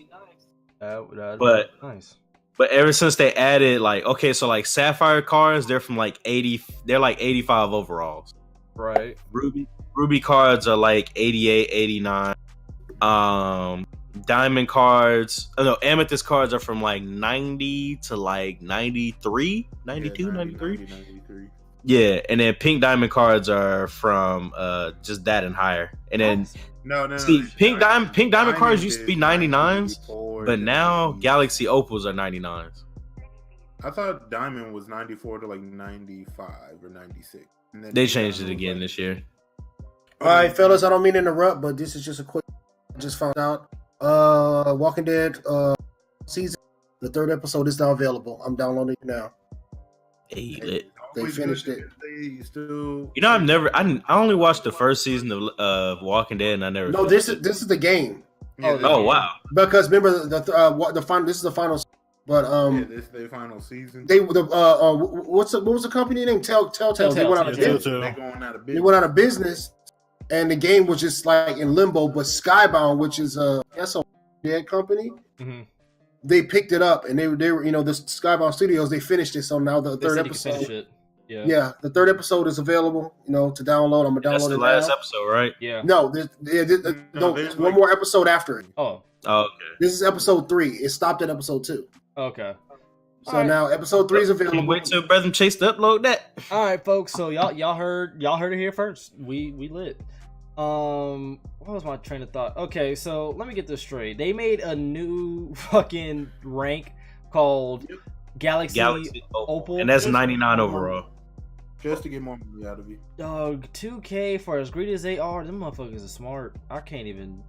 That'd But- be nice. But ever since they added like so like Sapphire cards, they're from like 80, they're like 85 overalls. Right. Ruby cards are like 88, 89. Diamond cards, Amethyst cards are from like 90 to like 93, 92, 93. 93. Yeah, and then pink diamond cards are from just that and higher. And then No. see, pink diamond cards used to be 99s, 94, but now Galaxy Opals are 99s. I thought diamond was 94 to like 95 or 96. And then They changed it again this year. All right, fellas, I don't mean to interrupt, but this is just a quick. I just found out. Walking Dead season, the 3rd episode is now available. I'm downloading it now. Hey, lit. They finished it. They still. You know, I only watched the first season of Walking Dead, and I never. No, this is the game. Oh wow! Because remember the final. This is the final. But this is their final season. they what was the company name? Telltale. They went out of business. Telltale. They going out of They business. went out of business, and the game was just like in limbo. But Skybound, which is that's a dead company, Mm-hmm. they picked it up, and they were the Skybound Studios. They finished it, so now the third episode. It. Yeah. Yeah, the 3rd episode is available. To download. I'm gonna That's download the it last now. episode, right? Yeah. No, there's one more episode after it. Oh. Oh, okay. This is episode 3. It stopped at episode 2. Okay. So All right. now episode 3 is Can't available. wait till Brethren Chase to upload that. All right, folks. So y'all heard it here first. We lit. What was my train of thought? Okay, so let me get this straight. They made a new fucking rank called Galaxy Opal, and that's 99 overall. Just to get more money out of you. Dog, 2K, for as greedy as they are, them motherfuckers are smart. I can't even.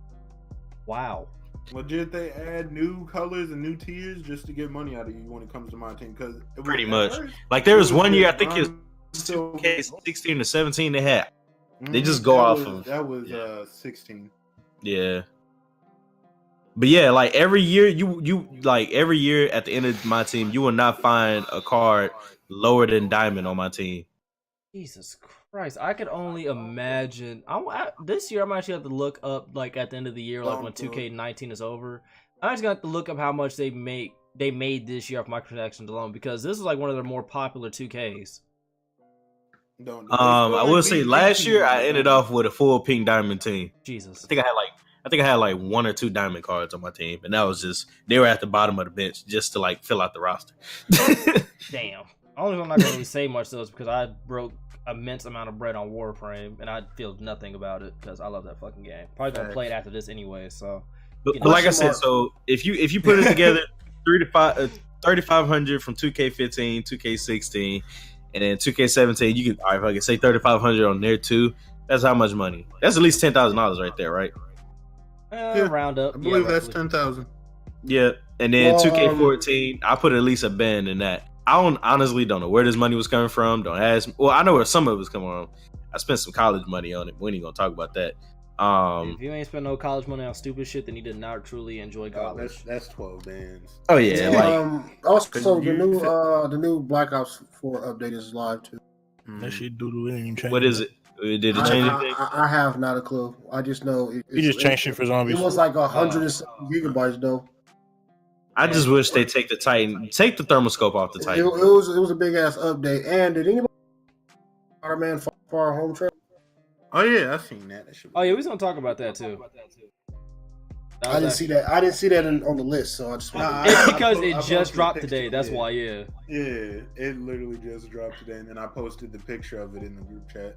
Wow. Legit, they add new colors and new tiers just to get money out of you when it comes to my team. Because Pretty much. Like there was one year, I think it was 2K16 or 17. They had. They just go off of. That was 16. Yeah. But yeah, like every year, every year at the end of my team, you will not find a card lower than diamond on my team. Jesus Christ, I could only imagine. This year, I'm actually have to look up, like at the end of the year, like when 2K19 is over. I'm just gonna have to look up how much they made this year off microtransactions alone, because this is like one of their more popular 2Ks. I will say last year I ended off with a full pink diamond team. Jesus, I think I had like 1 or 2 diamond cards on my team, and that was just they were at the bottom of the bench just to like fill out the roster. damn. Only I'm not gonna really say much though is because I broke immense amount of bread on Warframe, and I feel nothing about it because I love that fucking game. Probably gonna play it after this anyway. So, but like I said, so if you put it together, 3,500 from 2K15, 2K16, and then 2K17, you can if I can say 3,500 on there too. That's how much money? That's at least $10,000 right there, right? round up. I believe that's roughly. 10,000. Yeah, and then 2K14, I put at least a band in that. I honestly don't know where this money was coming from. Don't ask me. Well, I know where some of it was coming from. I spent some college money on it. We ain't gonna talk about that. If you ain't spend no college money on stupid shit, then you did not truly enjoy college. That's 12 bands. Oh yeah, like Also, the new Black Ops 4 update is live too. That shit doodle ain't even change. what is it? Did it change anything? I have not a clue. I just know You just changed shit for zombies. It was like 107 gigabytes though. I just wish they take the thermal scope off the It Titan. was a big ass update. And did anybody Spider-Man Far Home Trailer? Oh yeah, I seen that. Oh yeah, we was gonna talk about that too. I didn't see that. I didn't see that on the list, so I just. It's because it I just posted dropped the today. picture. That's Yeah. why. Yeah. Yeah, it literally just dropped today, and then I posted the picture of it in the group chat.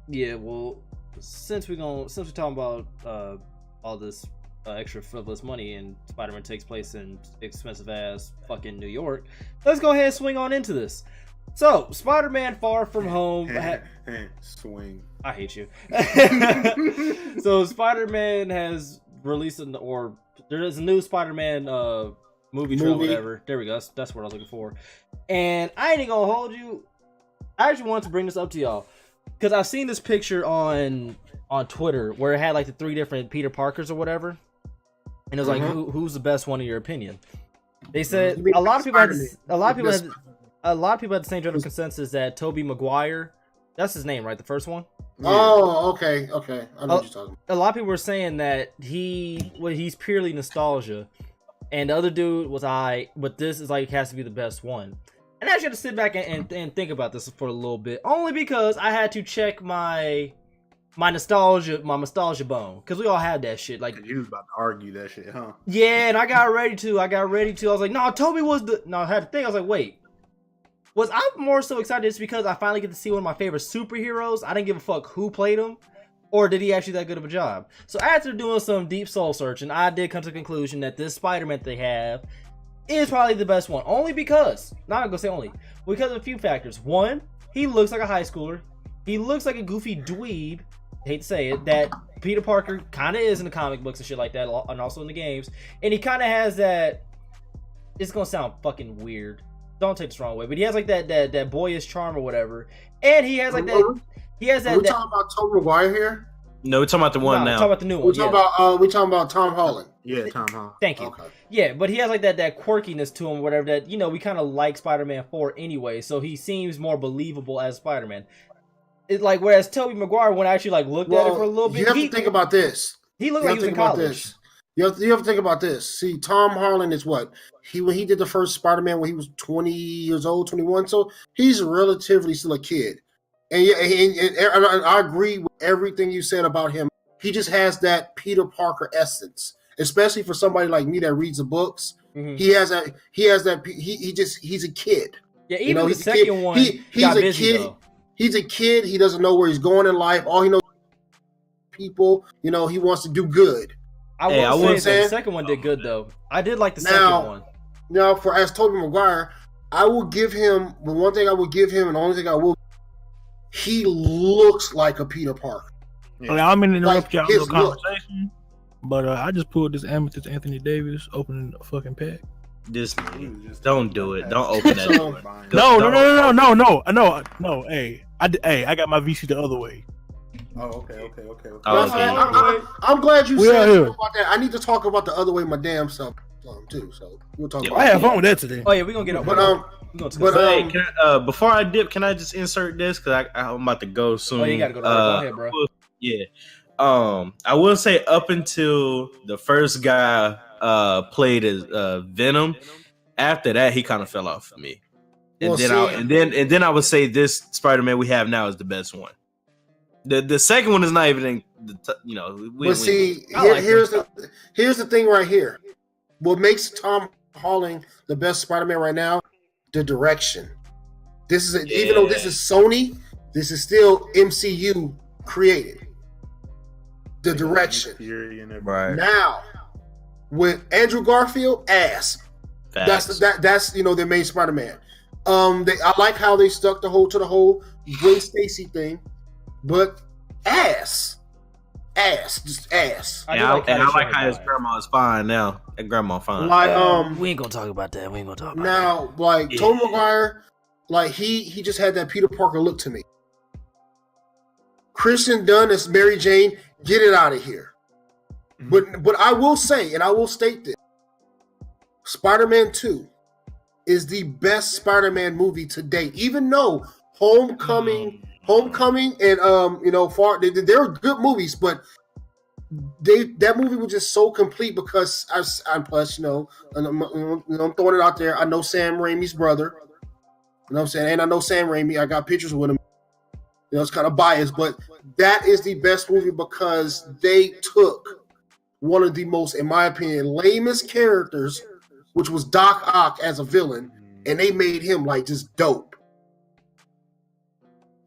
Yeah. Well, since we're talking about all this extra frivolous money and Spider-Man takes place in expensive ass fucking New York, let's go ahead and swing on into this. So, Spider-Man Far From Home. Swing. I hate you. So, Spider-Man has released there is a new Spider-Man movie trailer, whatever. There we go. That's what I was looking for. And I ain't gonna hold you. I actually wanted to bring this up to y'all because I've seen this picture on Twitter where it had like the 3 different Peter Parkers or whatever, and it was like, who's the best one in your opinion? They said a lot of people had the same general consensus that Tobey Maguire, that's his name, right? The first one. Oh, okay. I know what you're talking about. A lot of people were saying that he's purely nostalgia, and the other dude was but this is like has to be the best one. And I actually had to sit back and think about this for a little bit, only because I had to check my nostalgia bone, because we all had that shit. Like, you was about to argue that shit, huh? Yeah, and I got ready to. I was like, no, Toby was the. No, I had to think. I was like, wait, was I more so excited just because I finally get to see one of my favorite superheroes? I didn't give a fuck who played him, or did he actually that good of a job? So after doing some deep soul searching, I did come to the conclusion that this Spider-Man they have is probably the best one. Only because, not gonna say only, because of a few factors. One, he looks like a high schooler. He looks like a goofy dweeb. I hate to say it, that Peter Parker kind of is in the comic books and shit like that, and also in the games. And he kind of has that. It's gonna sound fucking weird. Don't take this the wrong way, but he has like that boyish charm or whatever. And he has like that. He has that. Are we talking about Tobey Maguire here? No, we're talking about the one now. We're talking about the new one. We're talking about Tom Holland. Yeah, Tom Holland. Thank you. Okay. Yeah, but he has like that quirkiness to him, whatever, that, we kind of like Spider-Man for anyway, so he seems more believable as Spider-Man. It's like, whereas Tobey Maguire, when I actually like looked at it for a little bit, you have to think about this. He looked like he was in college. You have to think about this. See, Tom Holland is when he did the first Spider-Man when he was 20 years old, 21, so he's relatively still a kid. And I agree with everything you said about him. He just has that Peter Parker essence, especially for somebody like me that reads the books. Mm-hmm. He's a kid. Yeah, even the second one, he's a kid. Though. He's a kid. He doesn't know where he's going in life. All he knows is people. He wants to do good. I will say the second one did good though. I did like the second one. Now, as Tobey Maguire, I will give him the one thing I will give him, and the only thing I will. He looks like a Peter Parker. Yeah. I'm going to interrupt y'all's conversation, but I just pulled this Amethyst Anthony Davis opening a fucking pack. This nigga, don't do it. Don't open that. No. Hey, I got my VC the other way. Oh, okay. I'm glad you said about that. I need to talk about the other way my damn self too. So we'll talk about I have fun with that today. Oh yeah, we're gonna get up. Before I dip, can I just insert this because I'm about to go soon. Oh, you gotta go. Go ahead, bro. Yeah. I will say up until the first guy played as Venom, after that he kind of fell off for me. And then I would say this Spider-Man we have now is the best one. The second one is not even in here's the thing right here. What makes Tom Holland the best Spider-Man right now? The direction. Even though this is Sony, this is still MCU created. The direction. Right. Now, with Andrew Garfield, ass. Facts. That's their main Spider-Man. I like how they stuck to the whole Gwen Stacy thing, but ass, just ass. I like how his grandma is fine now. That grandma fine. We ain't gonna talk about that. Now, like Tobey Maguire, like he just had that Peter Parker look to me. Kristen Dunn as Mary Jane, get it out of here. Mm-hmm. But I will say, and I will state this: Spider-Man 2 is the best Spider-Man movie to date. Even though Homecoming, and they're good movies, but that movie was just so complete because I'm plus, I'm throwing it out there. I know Sam Raimi's brother. You know what I'm saying? And I know Sam Raimi. I got pictures with him. It's kind of biased, but that is the best movie because they took one of the most, in my opinion, lamest characters, which was Doc Ock as a villain, and they made him like just dope.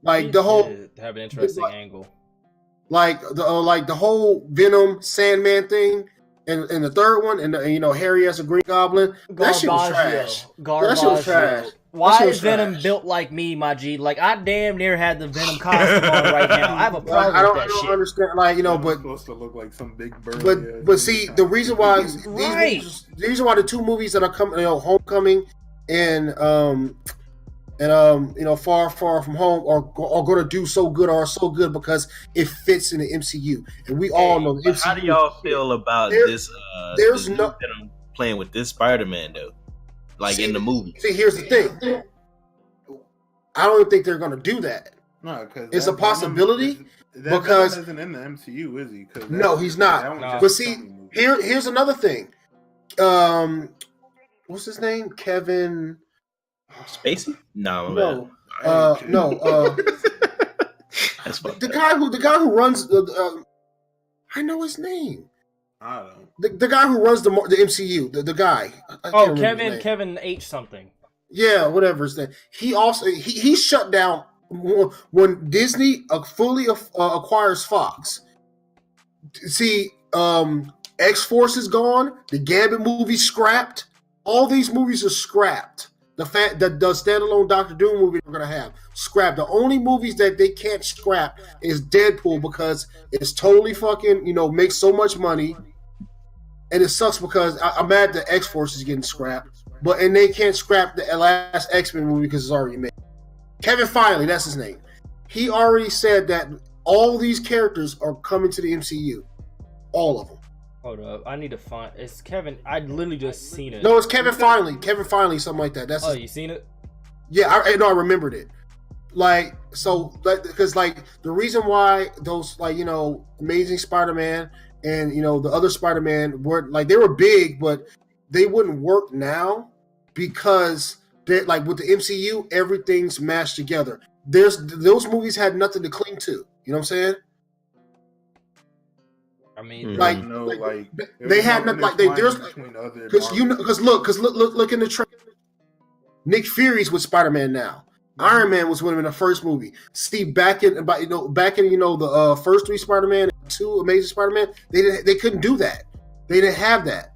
Like the whole have an interesting angle. Like the whole Venom Sandman thing, and the third one, and Harry as a Green Goblin. That shit was trash. That shit was trash. Why is Venom built like me, my G? Like I damn near had the Venom costume on right now. I have a problem with that shit. I don't understand. But supposed to look like some big bird. But see, the reason why the two movies that are coming, Homecoming and Far From Home are going to do so good or so good because it fits in the MCU, and we all know the MCU. How do y'all feel about this? There's this no that I'm playing with this Spider-Man though, like in the movie. See, here's the thing. I don't think they're going to do that. No, because it's a possibility. Because isn't in the MCU, is he? No, he's not. But see, here's another thing. What's his name? Kevin Spacey? No. That's funny. The guy who runs I know his name. I don't. The guy who runs the MCU. The guy. Kevin H something. Yeah, whatever his name. He also he shut down when Disney fully acquires Fox. See, X-Force is gone. The Gambit movie scrapped. All these movies are scrapped. The standalone Doctor Doom movie we're gonna have scrapped. The only movies that they can't scrap is Deadpool because it's totally fucking makes so much money, and it sucks because I'm mad that X-Force is getting scrapped. And they can't scrap the last X-Men movie because it's already made. Kevin Feige, that's his name. He already said that all these characters are coming to the MCU. All of them. Hold up. I need to find... It's Kevin... I literally just seen it. No, it's Kevin Feige. Kevin Feige, something like that. That's you seen it? Yeah, I remembered it. Because the reason why those, Amazing Spider-Man and, the other Spider-Man weren't, they were big, but they wouldn't work now because with the MCU, everything's mashed together. Those movies had nothing to cling to. You know what I'm saying? I mean, they had nothing. There's because look in the trailer. Nick Fury's with Spider-Man now. Iron Man was with him in the first movie. See, back in the first 3 Spider-Man and 2 Amazing Spider-Man, they couldn't do that. They didn't have that.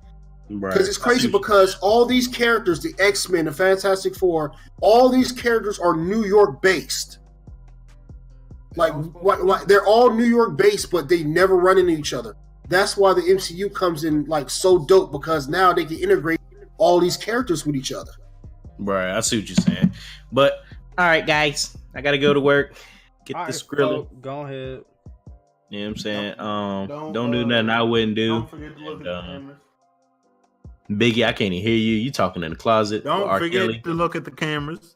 Because it's crazy because all these characters, the X-Men, the Fantastic Four, all these characters are New York based. They're all New York based, but they never run into each other. That's why the MCU comes in so dope because now they can integrate all these characters with each other. Right, I see what you're saying. But all right, guys, I gotta go to work. Get this grilling. Go ahead. You know what I'm saying? Don't do nothing I wouldn't do. Don't forget to look at the cameras. Biggie, I can't even hear you. You talking in the closet. Don't forget to look at the cameras.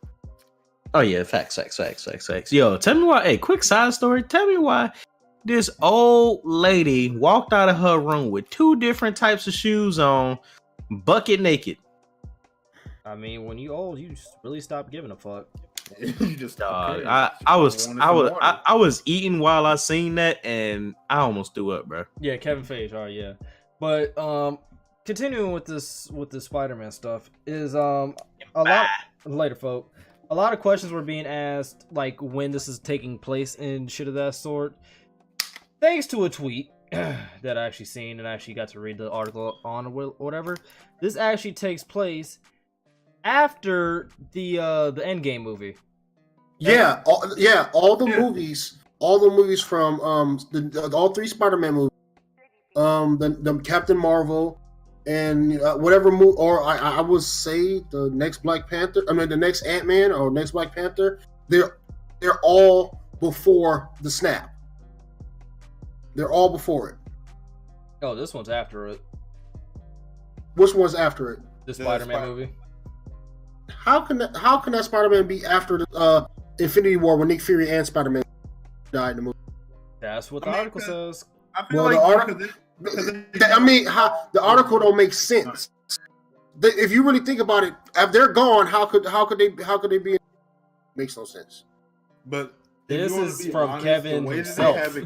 Oh yeah, facts. Yo, tell me why. Hey, quick side story. Tell me why this old lady walked out of her room with 2 different types of shoes on, bucket naked. I mean, when you old, you really stop giving a fuck. You just I was eating while I seen that, and I almost threw up, bro. Yeah, Kevin Feige. All right, yeah, but continuing with the Spider-Man stuff is a lot later, folk. A lot of questions were being asked, when this is taking place and shit of that sort. Thanks to a tweet that I actually seen and I actually got to read the article on or whatever. This actually takes place after the Endgame movie. Yeah, all the movies from all 3 Spider-Man movies, the Captain Marvel. And whatever movie, or I would say the next Black Panther. I mean, the next Ant-Man or next Black Panther. They're all before the snap. They're all before it. Oh, this one's after it. Which one's after it? The Spider-Man movie. How can that Spider-Man be after the Infinity War when Nick Fury and Spider-Man died in the movie? That's what the article says. I feel the article don't make sense. If you really think about it, if they're gone, how could they be? Makes no sense. But this is from Kevin himself.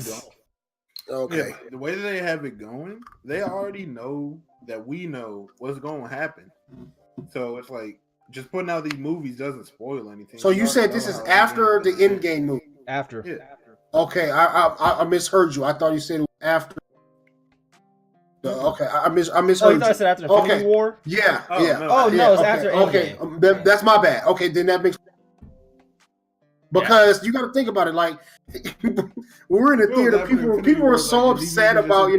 Okay. Yeah, the way that they have it going, they already know that we know what's going to happen. So it's just putting out these movies doesn't spoil anything. So you said this is after the Endgame movie? After. Yeah. Okay, I misheard you. I thought you said it was after. Okay, I misheard. Oh, you thought I said after Infinity War? Yeah, yeah. No, it's after Endgame. Okay, that's my bad. Okay, then that makes because you got to think about it. When we're in the theater, people were so upset about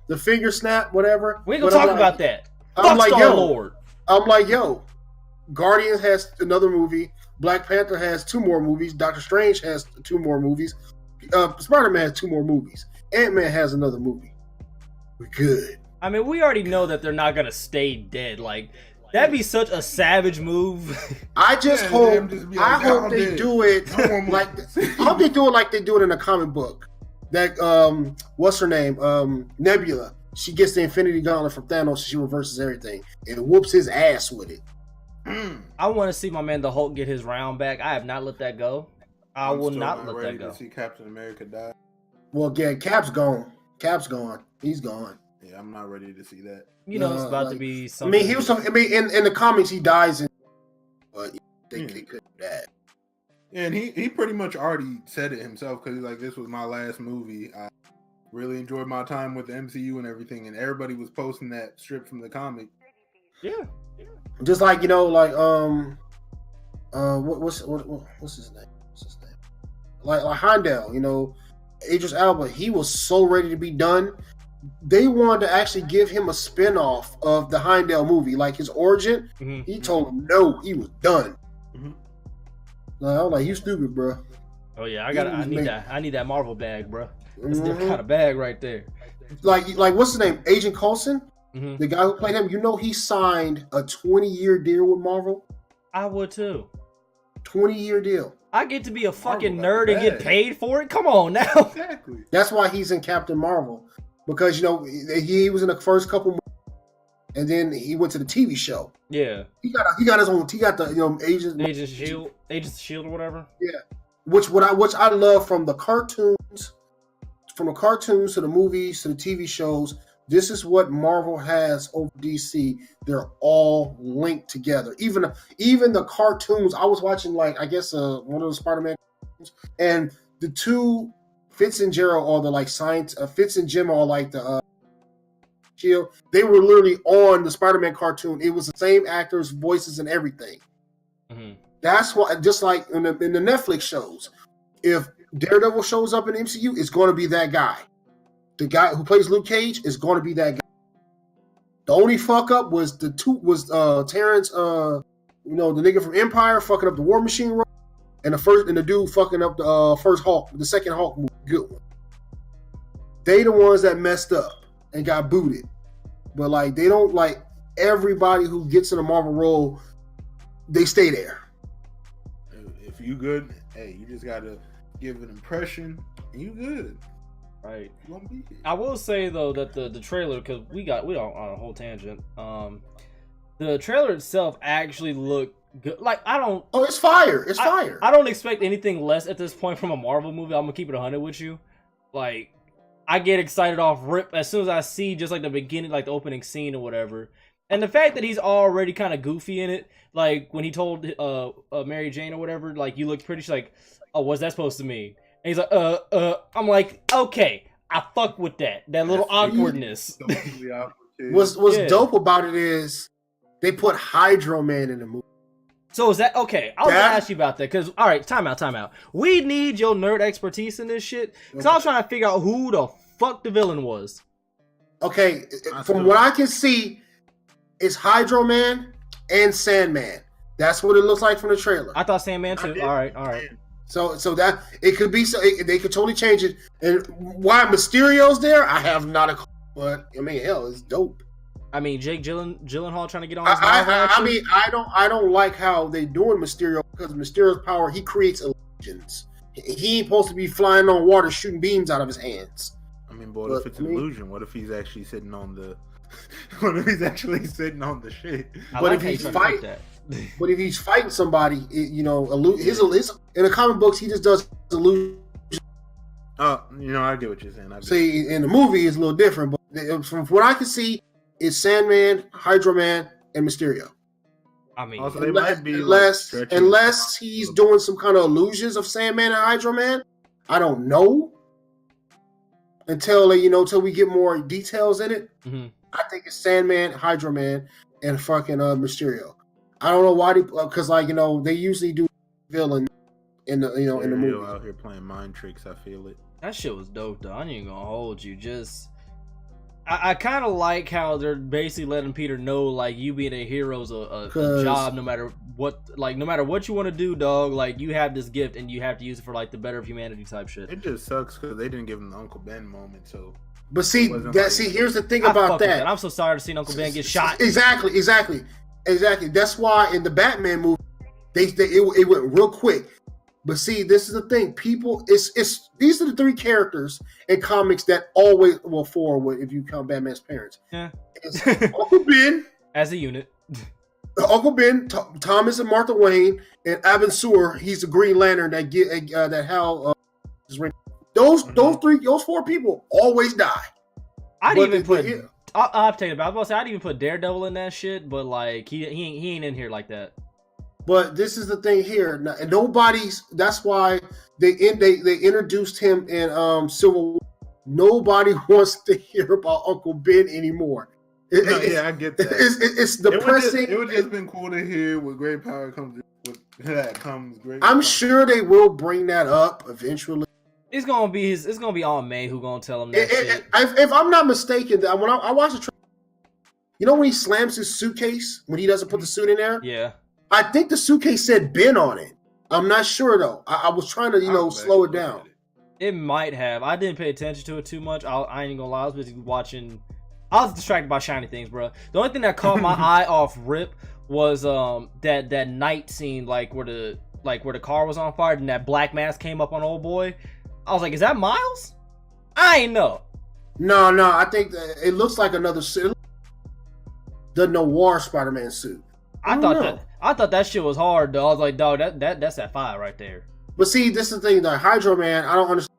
the finger snap, whatever. We ain't gonna talk about that. I'm like, Star-Lord. I'm like, yo, Guardians has another movie. Black Panther has 2 more movies. Doctor Strange has 2 more movies. Spider-Man has 2 more movies. Ant-Man has another movie. We're good. I mean, we already know that they're not gonna stay dead. Like, that'd be such a savage move. I just hope. I hope they do it like. I hope they do it like they do it in a comic book. That what's her name? Nebula. She gets the Infinity Gauntlet from Thanos. She reverses everything and whoops his ass with it. I want to see my man the Hulk get his round back. I have not let that go. I will not let that go. To see Captain America die. Well, yeah, Cap's gone. Cap's gone. He's gone. Yeah, I'm not ready to see that. You know, it's about to be something. I mean, he was. I mean, in the comics, he dies, but they couldn't do that. Yeah, and he pretty much already said it himself because he's like, "This was my last movie. I really enjoyed my time with the MCU and everything," and everybody was posting that strip from the comic. Yeah. Just like, you know, like what's his name? What's his name? Like Heimdall, you know, Idris Elba. He was so ready to be done. They wanted to actually give him a spin-off of the Heimdall movie, like his origin. Mm-hmm. He told him no, he was done. Mm-hmm. I was like, you stupid, bro. Oh yeah, I need that Marvel bag, bro. That's the kind of bag right there. Like what's his name? Agent Coulson, the guy who played him. You know, he signed a 20-year deal with Marvel. I would too. 20-year deal. I get to be a fucking nerd and get paid for it. Come on now. Exactly. That's why he's in Captain Marvel, because you know he was in the first couple movies, and then he went to the TV show. Yeah. He got his own. He got the Agents of Shield or whatever. Yeah. Which I love from the cartoons, to the movies to the TV shows. This is what Marvel has over DC. They're all linked together. Even the cartoons. I was watching, like, I guess one of the Spider-Man cartoons, and the two Fitz and Gerald are the like science. Fitz and Jim are like the Shield. They were literally on the Spider-Man cartoon. It was the same actors, voices, and everything. Mm-hmm. That's why, just like in the Netflix shows, if Daredevil shows up in the MCU, it's going to be that guy. The guy who plays Luke Cage is going to be that guy. The only fuck up was Terrence, the nigga from Empire fucking up the War Machine role, and the dude fucking up the second Hulk movie. Good one. They the ones that messed up and got booted. But like, they don't, like, everybody who gets in a Marvel role, they stay there. If you good, hey, you just gotta give an impression, and you good. Right. I will say though that the trailer, because we on a whole tangent. The trailer itself actually looked good. Like, I don't. Oh, it's fire! It's fire. I don't expect anything less at this point from a Marvel movie. I'm gonna keep it 100 with you. Like, I get excited off rip as soon as I see just like the beginning, like the opening scene or whatever. And the fact that he's already kind of goofy in it, like when he told Mary Jane or whatever, like, you look pretty. She's like, oh, what's that supposed to mean? And he's like, I'm like, okay, I fuck with that little awkwardness. What's dope about it is they put Hydro Man in the movie. So is that okay? I was gonna ask you about that because, all right, time out. We need your nerd expertise in this shit because I was trying to figure out who the fuck the villain was. Okay, from what I can see, it's Hydro Man and Sandman. That's what it looks like from the trailer. I thought Sandman too. All right. So that it could be, they could totally change it. And why Mysterio's there, I have not a clue. But I mean, hell, it's dope. I mean, Jake Gyllenhaal trying to get on his I don't like how they doing Mysterio, because Mysterio's power, he creates illusions. He ain't supposed to be flying on water shooting beams out of his hands. I mean, boy, if it's an illusion, what if he's actually sitting on the what if he's actually sitting on the shit? But if he's fighting somebody, his in the comic books, he just does illusions. I get what you're saying. See, in the movie, it's a little different, but from what I can see, it's Sandman, Hydro Man, and Mysterio. I mean, also, they might be unless he's doing some kind of illusions of Sandman and Hydro Man. I don't know until we get more details in it. Mm-hmm. I think it's Sandman, Hydro Man, and fucking Mysterio. I don't know why because they usually do villain in the in the movie. Out here playing mind tricks, I feel it. That shit was dope though. I ain't gonna hold you. Just I kind of like how they're basically letting Peter know, like, you being a hero's a job, no matter what you want to do, dog. Like, you have this gift and you have to use it for like the better of humanity type shit. It just sucks because they didn't give him the Uncle Ben moment. So, but see, here's the thing about that. I'm so sorry to see Uncle Ben get shot. Exactly. That's why in the Batman movie, it went real quick. But see, this is the thing. People, these are the three characters in comics that always forward if you count Batman's parents. Yeah. It's Uncle Ben as a unit. Uncle Ben, Thomas and Martha Wayne, and Abin Sur. He's the Green Lantern that Hal. Those four people always die. I'll take it. I was about to say I'd even put Daredevil in that shit, but like he ain't in here like that. But this is the thing here, and nobody's. That's why they introduced him in Civil War. Nobody wants to hear about Uncle Ben anymore. I get that. It's depressing. It would just been cool to hear with great power comes great. I'm sure they will bring that up eventually. It's gonna be Aunt May who gonna tell him that shit. If I'm not mistaken, when I watched the trailer, you know when he slams his suitcase when he doesn't put the suit in there. Yeah. I think the suitcase said Ben on it. I'm not sure though. I was trying to, slow it down. It might have. I didn't pay attention to it too much. I ain't gonna lie. I was busy watching. I was distracted by shiny things, bro. The only thing that caught my eye off rip was that night scene, like where the car was on fire and that black mask came up on old boy. I was like, is that Miles? I ain't know. No. I think that it looks like another suit. The noir Spider-Man suit. I thought that shit was hard though. I was like, dog, that's that fire right there. But see, this is the thing. The Hydro Man, I don't understand.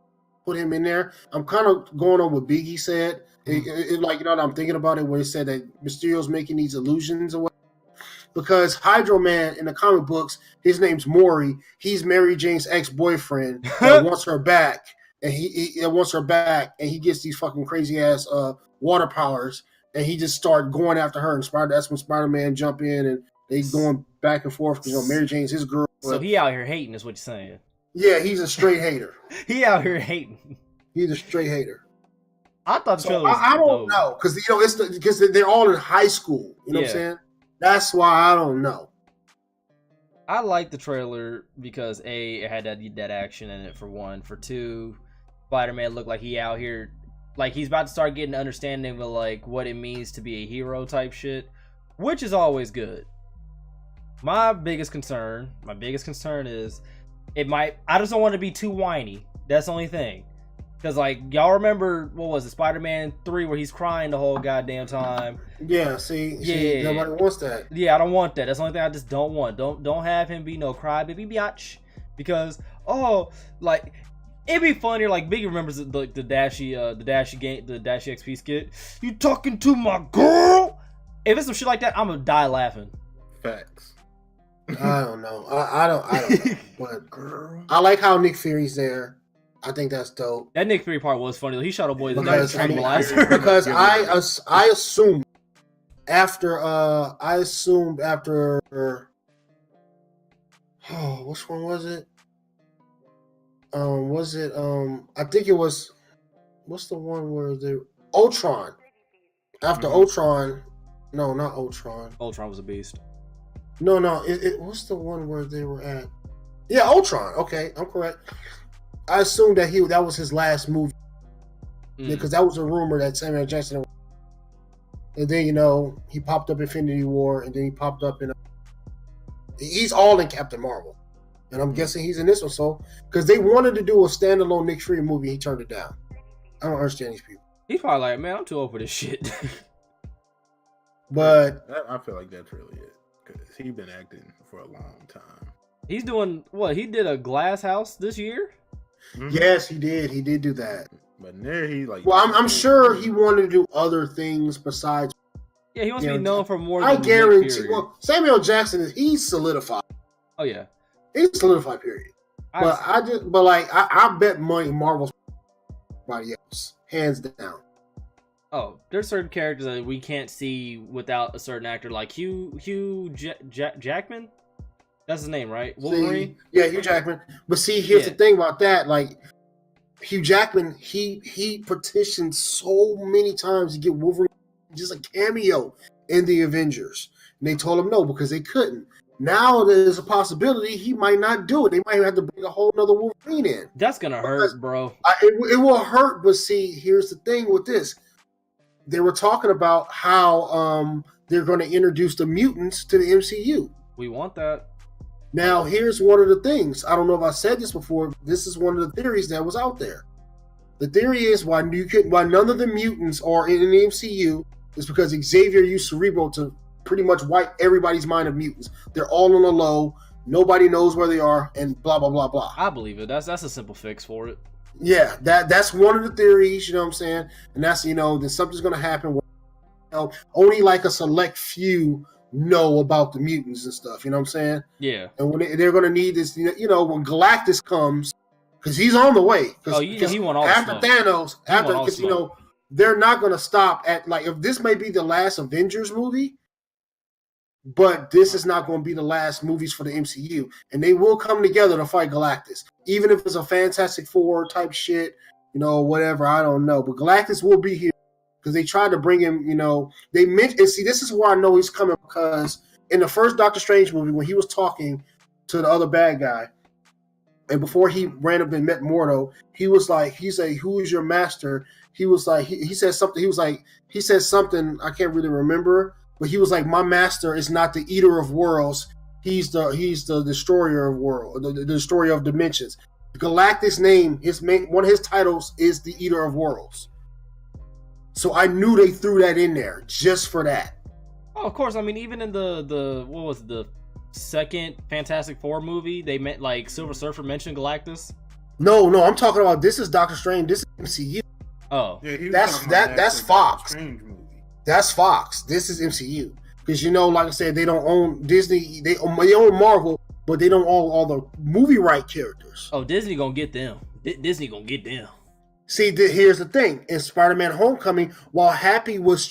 Put him in there. I'm kind of going on what Biggie said. I'm thinking about it where he said that Mysterio's making these illusions away. Because Hydro Man in the comic books, his name's Maury. He's Mary Jane's ex-boyfriend that wants her back, and he wants her back, and he gets these fucking crazy ass water powers, and he just started going after her. And that's when Spider-Man jump in and they going back and forth because Mary Jane's his girl. So he out here hating, is what you're saying? Yeah, he's a straight hater. He out here hating. He's a straight hater. I thought the trailer was I don't know because they're all in high school. You know what I'm saying? That's why I don't know. I like the trailer because A, it had that action in it for one. For two, Spider-Man looked like he out here, like he's about to start getting an understanding of like what it means to be a hero type shit, which is always good. My biggest concern is I just don't want to be too whiny. That's the only thing. Because, like, y'all remember, what was it, Spider-Man 3, where he's crying the whole goddamn time? Yeah, see, nobody wants that. Yeah, I don't want that. That's the only thing I just don't want. Don't have him be no crybaby biatch. Because, like, it'd be funnier, like, Biggie remembers the Dashy XP skit. You talking to my girl? If it's some shit like that, I'm gonna die laughing. Facts. I don't know. I don't know. But girl, I like how Nick Fury's there. I think that's dope. That Nick Fury part was funny. He shot a boy because I assumed after which one was it? I think it was what's the one where they Ultron. After Ultron, no, not Ultron. Ultron was a beast. No, it what's the one where they were at? Yeah, Ultron. Okay, I'm correct. I assumed that was his last movie because that was a rumor that Samuel Jackson. And then he popped up in Infinity War, and then he popped up in. He's all in Captain Marvel, and I'm guessing he's in this one. So because they wanted to do a standalone Nick Fury movie, he turned it down. I don't understand these people. He's probably like, man, I'm too old for this shit. But I feel like that's really it because he's been acting for a long time. He's doing what? He did a Glass House this year. Mm-hmm. Yes, he did. He did do that. But there he like. Well, I'm sure he wanted to do other things besides. Yeah, he wants to be known for more. I guarantee. Well, Samuel Jackson he's solidified. Oh yeah, he's solidified. Period. I bet money Marvel's everybody else hands down. Oh, there's certain characters that we can't see without a certain actor, like Hugh Jackman. That's his name, right? Wolverine? Yeah, Hugh Jackman. But see, here's the thing about that. Like, Hugh Jackman, he petitioned so many times to get Wolverine just a cameo in the Avengers. And they told him no because they couldn't. Now there's a possibility he might not do it. They might have to bring a whole nother Wolverine in. That's gonna hurt, bro. It will hurt, but see, here's the thing with this. They were talking about how they're going to introduce the mutants to the MCU. We want that. Now, here's one of the things. I don't know if I said this before. This is one of the theories that was out there. The theory is why none of the mutants are in the MCU is because Xavier used Cerebro to pretty much wipe everybody's mind of mutants. They're all on the low. Nobody knows where they are, and blah blah blah blah. I believe it. That's a simple fix for it. Yeah, that's one of the theories. You know what I'm saying? And that's then something's going to happen where only like a select few know about the mutants and stuff. You know what I'm saying? Yeah. And when they're going to need this, when Galactus comes, because he's on the way. He want all after Thanos, because they're not going to stop at if this may be the last Avengers movie, but this is not going to be the last movies for the MCU, and they will come together to fight Galactus, even if it's a Fantastic Four type shit, whatever. I don't know, but Galactus will be here. Because they tried to bring him, they meant, and see, this is where I know he's coming, because in the first Doctor Strange movie, when he was talking to the other bad guy, and before he ran up and met Mordo, he said, "Who is your master?" He was like, he said something, he said something, I can't really remember, but he was like, "My master is not the eater of worlds, he's the destroyer of worlds, the destroyer of dimensions." Galactus' name, one of his titles is the Eater of Worlds. So I knew they threw that in there just for that. Oh, of course. I mean, even in the what was it, the second Fantastic Four movie, they meant Silver Surfer mentioned Galactus. No, I'm talking about this is Doctor Strange. This is MCU. Oh, yeah, that's Fox. That's Fox. This is MCU because like I said, they don't own Disney. They own Marvel, but they don't own all the movie right characters. Oh, Disney gonna get them. Disney gonna get them. See, here's the thing. In Spider-Man Homecoming, while he was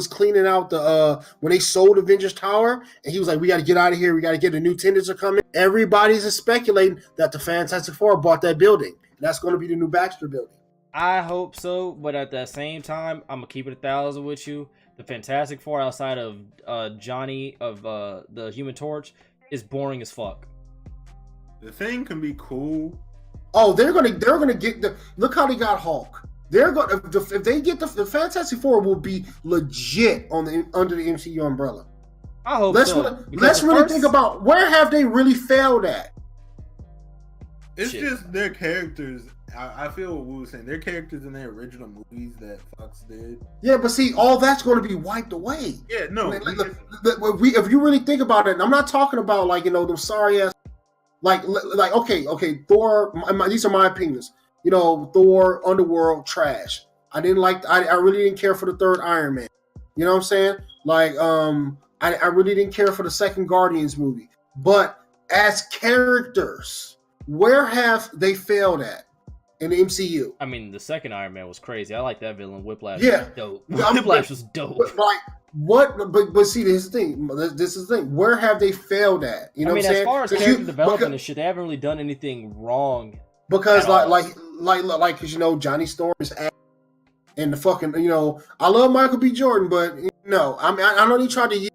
cleaning out when they sold Avengers Tower, and he was like, "We got to get out of here. We got to get the new tenants are coming." Everybody's speculating that the Fantastic Four bought that building. That's going to be the new Baxter building. I hope so, but at the same time, I'm gonna keep it 1,000 with you. The Fantastic Four outside of Johnny of the Human Torch is boring as fuck. The Thing can be cool. Oh, they're gonna get look how they got Hulk. They're going if they get the Fantastic Four will be legit under the MCU umbrella. I hope let's so. Let's really think about where have they really failed at. It's just their characters. I feel what we were saying. Their characters in their original movies that Fox did. Yeah, but see, all that's going to be wiped away. Yeah, no. If you really think about it, and I'm not talking about them sorry ass. Okay, Thor. These are my opinions. Thor, Underworld, trash. I didn't like. I really didn't care for the third Iron Man. You know what I'm saying? I really didn't care for the second Guardians movie. But as characters, where have they failed at in the MCU? I mean, the second Iron Man was crazy. I like that villain. Whiplash. Yeah, was dope. Whiplash was dope. But see, this is the thing. This is the thing. Where have they failed at? You know what I'm saying? As far as character development and shit, they haven't really done anything wrong. Because because Johnny Storm is and the fucking I love Michael B. Jordan, but I know he tried to use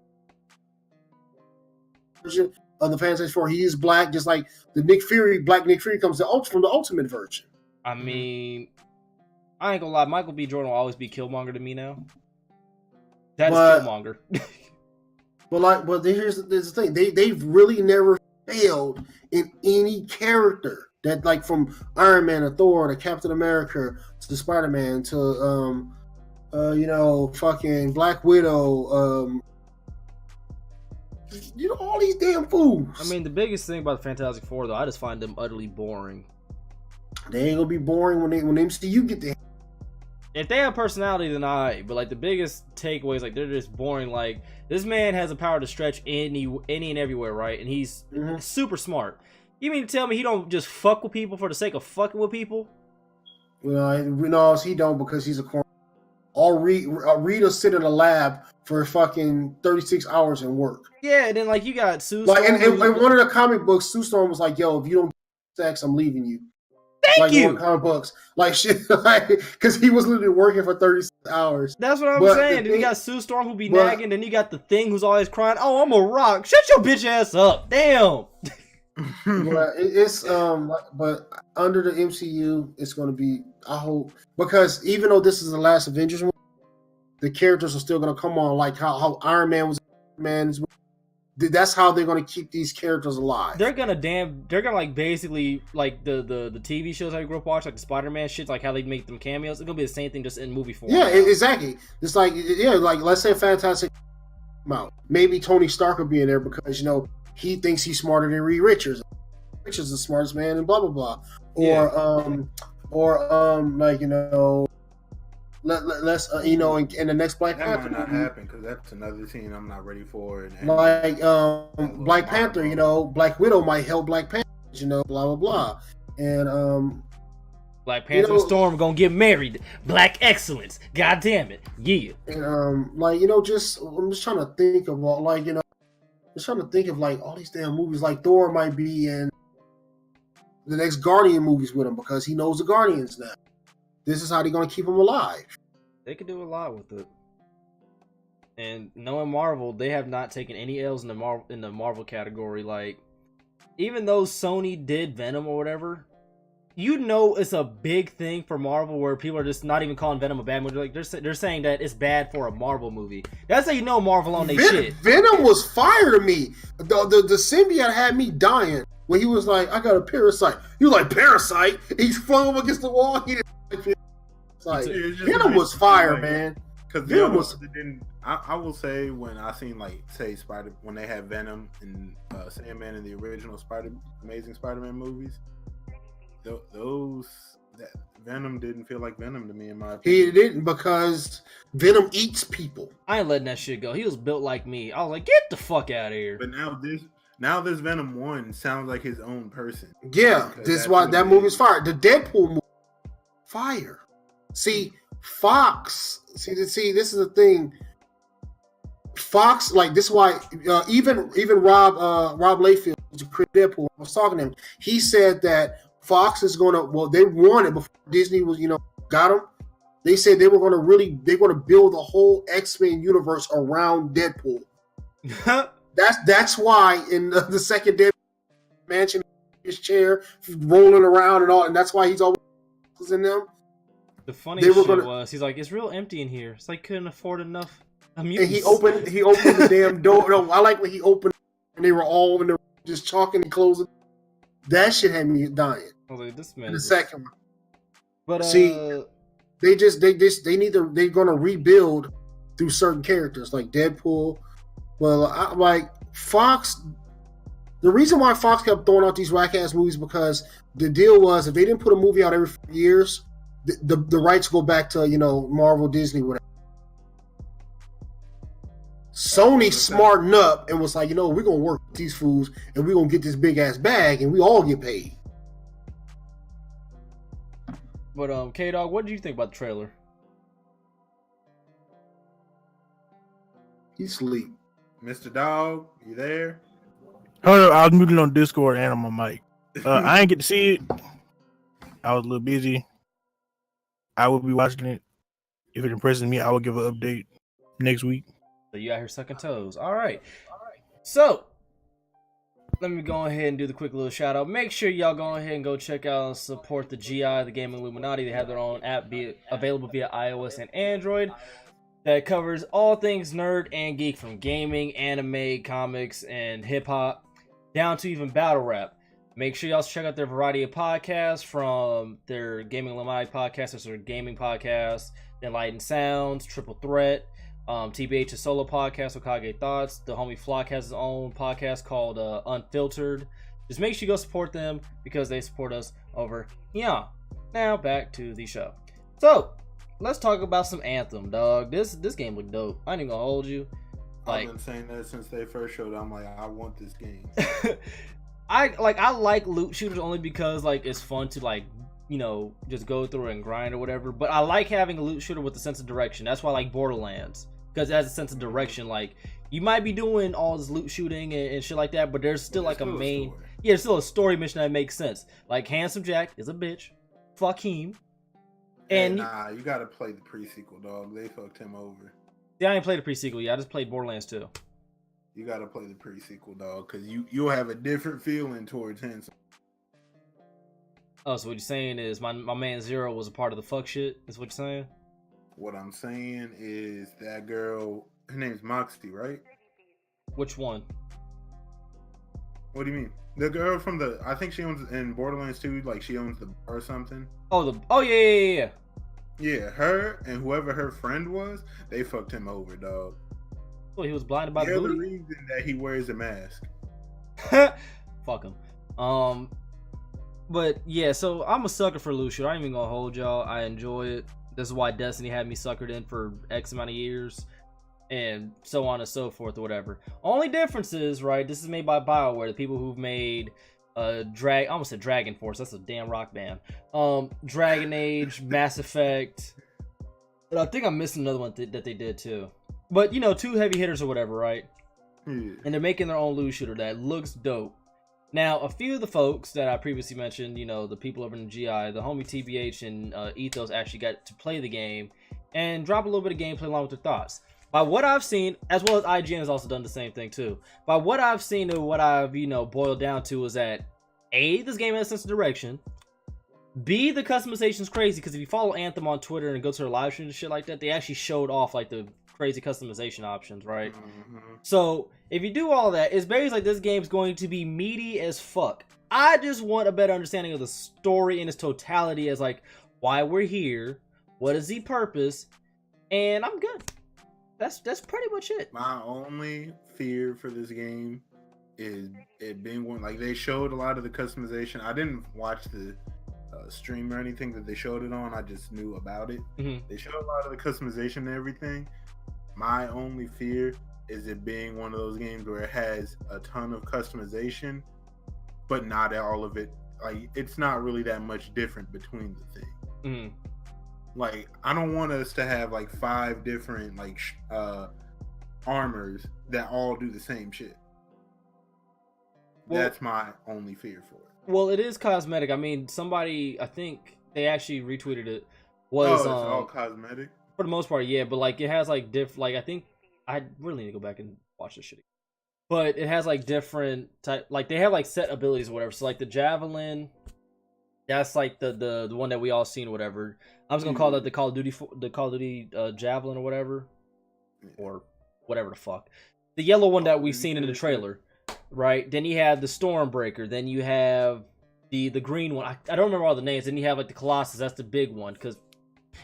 version of the Fantastic Four. He is black, just like the Black Nick Fury comes from the Ultimate version. I mean, I ain't gonna lie, Michael B. Jordan will always be Killmonger to me now. That's Killmonger. but here's the thing. They've really never failed in any character that from Iron Man to Thor to Captain America to Spider-Man to fucking Black Widow, all these damn fools. I mean, the biggest thing about the Fantastic Four though, I just find them utterly boring. They ain't gonna be boring when MCU get there. If they have personality, then but the biggest takeaway is they're just boring. This man has the power to stretch any and everywhere, right? And he's super smart. You mean to tell me he don't just fuck with people for the sake of fucking with people? Well, no, he don't because he's a corn. Rita sit in a lab for fucking 36 hours and work. Yeah, and then you got Sue. In one of the comic books, Sue Storm was like, "Yo, if you don't get sex, I'm leaving you." Thank you. Comic books, like shit, like because he was literally working for 36 hours. That's what I'm saying. Then you got Sue Storm who be nagging. Then you got the Thing who's always crying. Oh, I'm a rock. Shut your bitch ass up. Damn. But under the MCU, it's going to be. I hope, because even though this is the last Avengers movie, the characters are still going to come on, like how Iron Man was. That's how they're going to keep these characters alive. They're gonna like basically like the TV shows I grew up watching, like the Spider-Man shit, like how they make them cameos. It's gonna be the same thing, just in movie form. Yeah, exactly. It's like like let's say Fantastic out. Maybe Tony Stark will be in there because he thinks he's smarter than Reed Richards. Richards is the smartest man, and blah blah blah. Let's in the next Black Panther. That might not happen because that's another scene I'm not ready for. Black Panther, Black Widow might help Black Panther, blah blah blah, and Black Panther and Storm gonna get married. Black excellence, god damn it, yeah. And I'm just trying to think of all all these damn movies. Like Thor might be in the next Guardian movies with him because he knows the Guardians now. This is how they're going to keep him alive. They could do a lot with it. And knowing Marvel, they have not taken any L's in the Marvel category. Like, even though Sony did Venom or whatever, it's a big thing for Marvel where people are just not even calling Venom a bad movie. Like, they're saying that it's bad for a Marvel movie. That's how Marvel on their shit. Venom was fire to me. The symbiote had me dying when he was like, I got a parasite. He was like, parasite? He's flung him against the wall. He didn't like Venom was fire, man. Because Venom was. I will say when I seen when they had Venom and Sandman in the original Amazing Spider-Man movies, that Venom didn't feel like Venom to me in my opinion. He didn't, because Venom eats people. I ain't letting that shit go. He was built like me. I was like, get the fuck out of here. But now this Venom 1 sounds like his own person. Yeah, this is why that movie's fire. The Deadpool movie, fire. See, Fox. See, this is the thing. Fox, like, this is why even Rob Liefeld, who's Deadpool, I was talking to him. He said that Fox is gonna. Well, they wanted before Disney was, got them. They said they're gonna build the whole X-Men universe around Deadpool. That's why in the second Deadpool mansion, his chair rolling around and all, and that's why he's always in them. The funny shit was, he's like, it's real empty in here. It's like couldn't afford enough. And he opened the damn door. No, I like when he opened and they were all in there just talking and closing. That shit had me dying. I was like, this man. In the second one. But see, they're gonna rebuild through certain characters like Deadpool. Well, like Fox. The reason why Fox kept throwing out these whack ass movies because the deal was if they didn't put a movie out every 4 years, the rights go back to Marvel, Disney, whatever. Sony smartened up and was like, we're gonna work with these fools and we're gonna get this big ass bag and we all get paid. But K-Dog, what did you think about the trailer? He sleep. Mr. Dog, you there? Hold up, I was muted on Discord and on my mic. I ain't get to see it. I was a little busy. I will be watching it. If it impresses me, I will give an update next week. So you out here sucking toes. All right. So let me go ahead and do the quick little shout out. Make sure y'all go ahead and go check out and support the GI, the Gaming Illuminati. They have their own app available via iOS and Android that covers all things nerd and geek, from gaming, anime, comics, and hip hop, down to even battle rap. Make sure y'all check out their variety of podcasts, from their Gaming Illuminati podcast, there's their gaming podcast, Enlightened Sounds, Triple Threat, TBH's solo podcast, Okage Thoughts. The homie Flock has his own podcast called Unfiltered. Just make sure you go support them because they support us over here. Now back to the show. So let's talk about some Anthem, dog. This game looked dope. I ain't even gonna hold you. I've been saying that since they first showed it. I'm like, I want this game. I like loot shooters only because it's fun to just go through and grind or whatever. But I like having a loot shooter with a sense of direction. That's why I like Borderlands, because it has a sense of direction. Like, you might be doing all this loot shooting and shit like that, but there's still a main story. Yeah, it's still a story mission that makes sense. Like, Handsome Jack is a bitch. Fuck him. And nah, you gotta play the pre-sequel, dog. They fucked him over. Yeah, I ain't played the pre-sequel yet. I just played Borderlands 2. You gotta play the pre-sequel, dog, because you'll have a different feeling towards Handsome. Oh, so what you're saying is my man Zero was a part of the fuck shit? Is what you're saying? What I'm saying is that girl, her name's Moxie, right? Which one? What do you mean? The girl from I think she owns in Borderlands 2, like she owns the bar or something. Oh yeah. Yeah, her and whoever her friend was, they fucked him over, dog. Well, he was blinded by the The booty? reason that he wears a mask. Fuck him. But yeah, so I'm a sucker for Lucio. I ain't even gonna hold y'all. I enjoy it. This is why Destiny had me suckered in for X amount of years, and so on and so forth, or whatever. Only difference is, right, this is made by BioWare, the people who've made I almost said Dragon Force, that's a damn rock band. Dragon Age, Mass Effect, and I think I'm missing another one that they did too. But, you know, 2 heavy hitters or whatever, right? And they're making their own loot shooter that looks dope. Now, a few of the folks that I previously mentioned, you know, the people over in GI, the homie TBH and Ethos actually got to play the game and drop a little bit of gameplay along with their thoughts. By what I've seen, as well as IGN has also done the same thing too. By what I've seen and what I've, you know, boiled down to is that A, this game has a sense of direction. B, the customization's crazy because if you follow Anthem on Twitter and go to their live streams and shit like that, they actually showed off like the crazy customization options, right? Mm-hmm. So if you do all that, it's basically like this game's going to be meaty as fuck. I just want a better understanding of the story in its totality as like why we're here, what is the purpose, and I'm good. That's pretty much it. My only fear for this game is it being one, like they showed a lot of the customization. I didn't watch the stream or anything that they showed it on. I just knew about it. Mm-hmm. They showed a lot of the customization and everything. My only fear is it being one of those games where it has a ton of customization, but not all of it. Like it's not really that much different between the things. Mm-hmm. Like I don't want us to have like 5 different like armors that all do the same shit. That's my only fear for it. Well, it is cosmetic. I mean, somebody, I think they actually retweeted it. Was it's all cosmetic for the most part, yeah. But like, it has like like I think I really need to go back and watch this shit. But it has like different type, like they have like set abilities or whatever. So like the javelin, that's like the one that we all seen or whatever. I'm just gonna call that the Call of Duty javelin or whatever, or whatever the fuck. The yellow one that we've seen in the trailer, right? Then you have the Stormbreaker. Then you have the green one. I don't remember all the names. Then you have like the Colossus. That's the big one. Because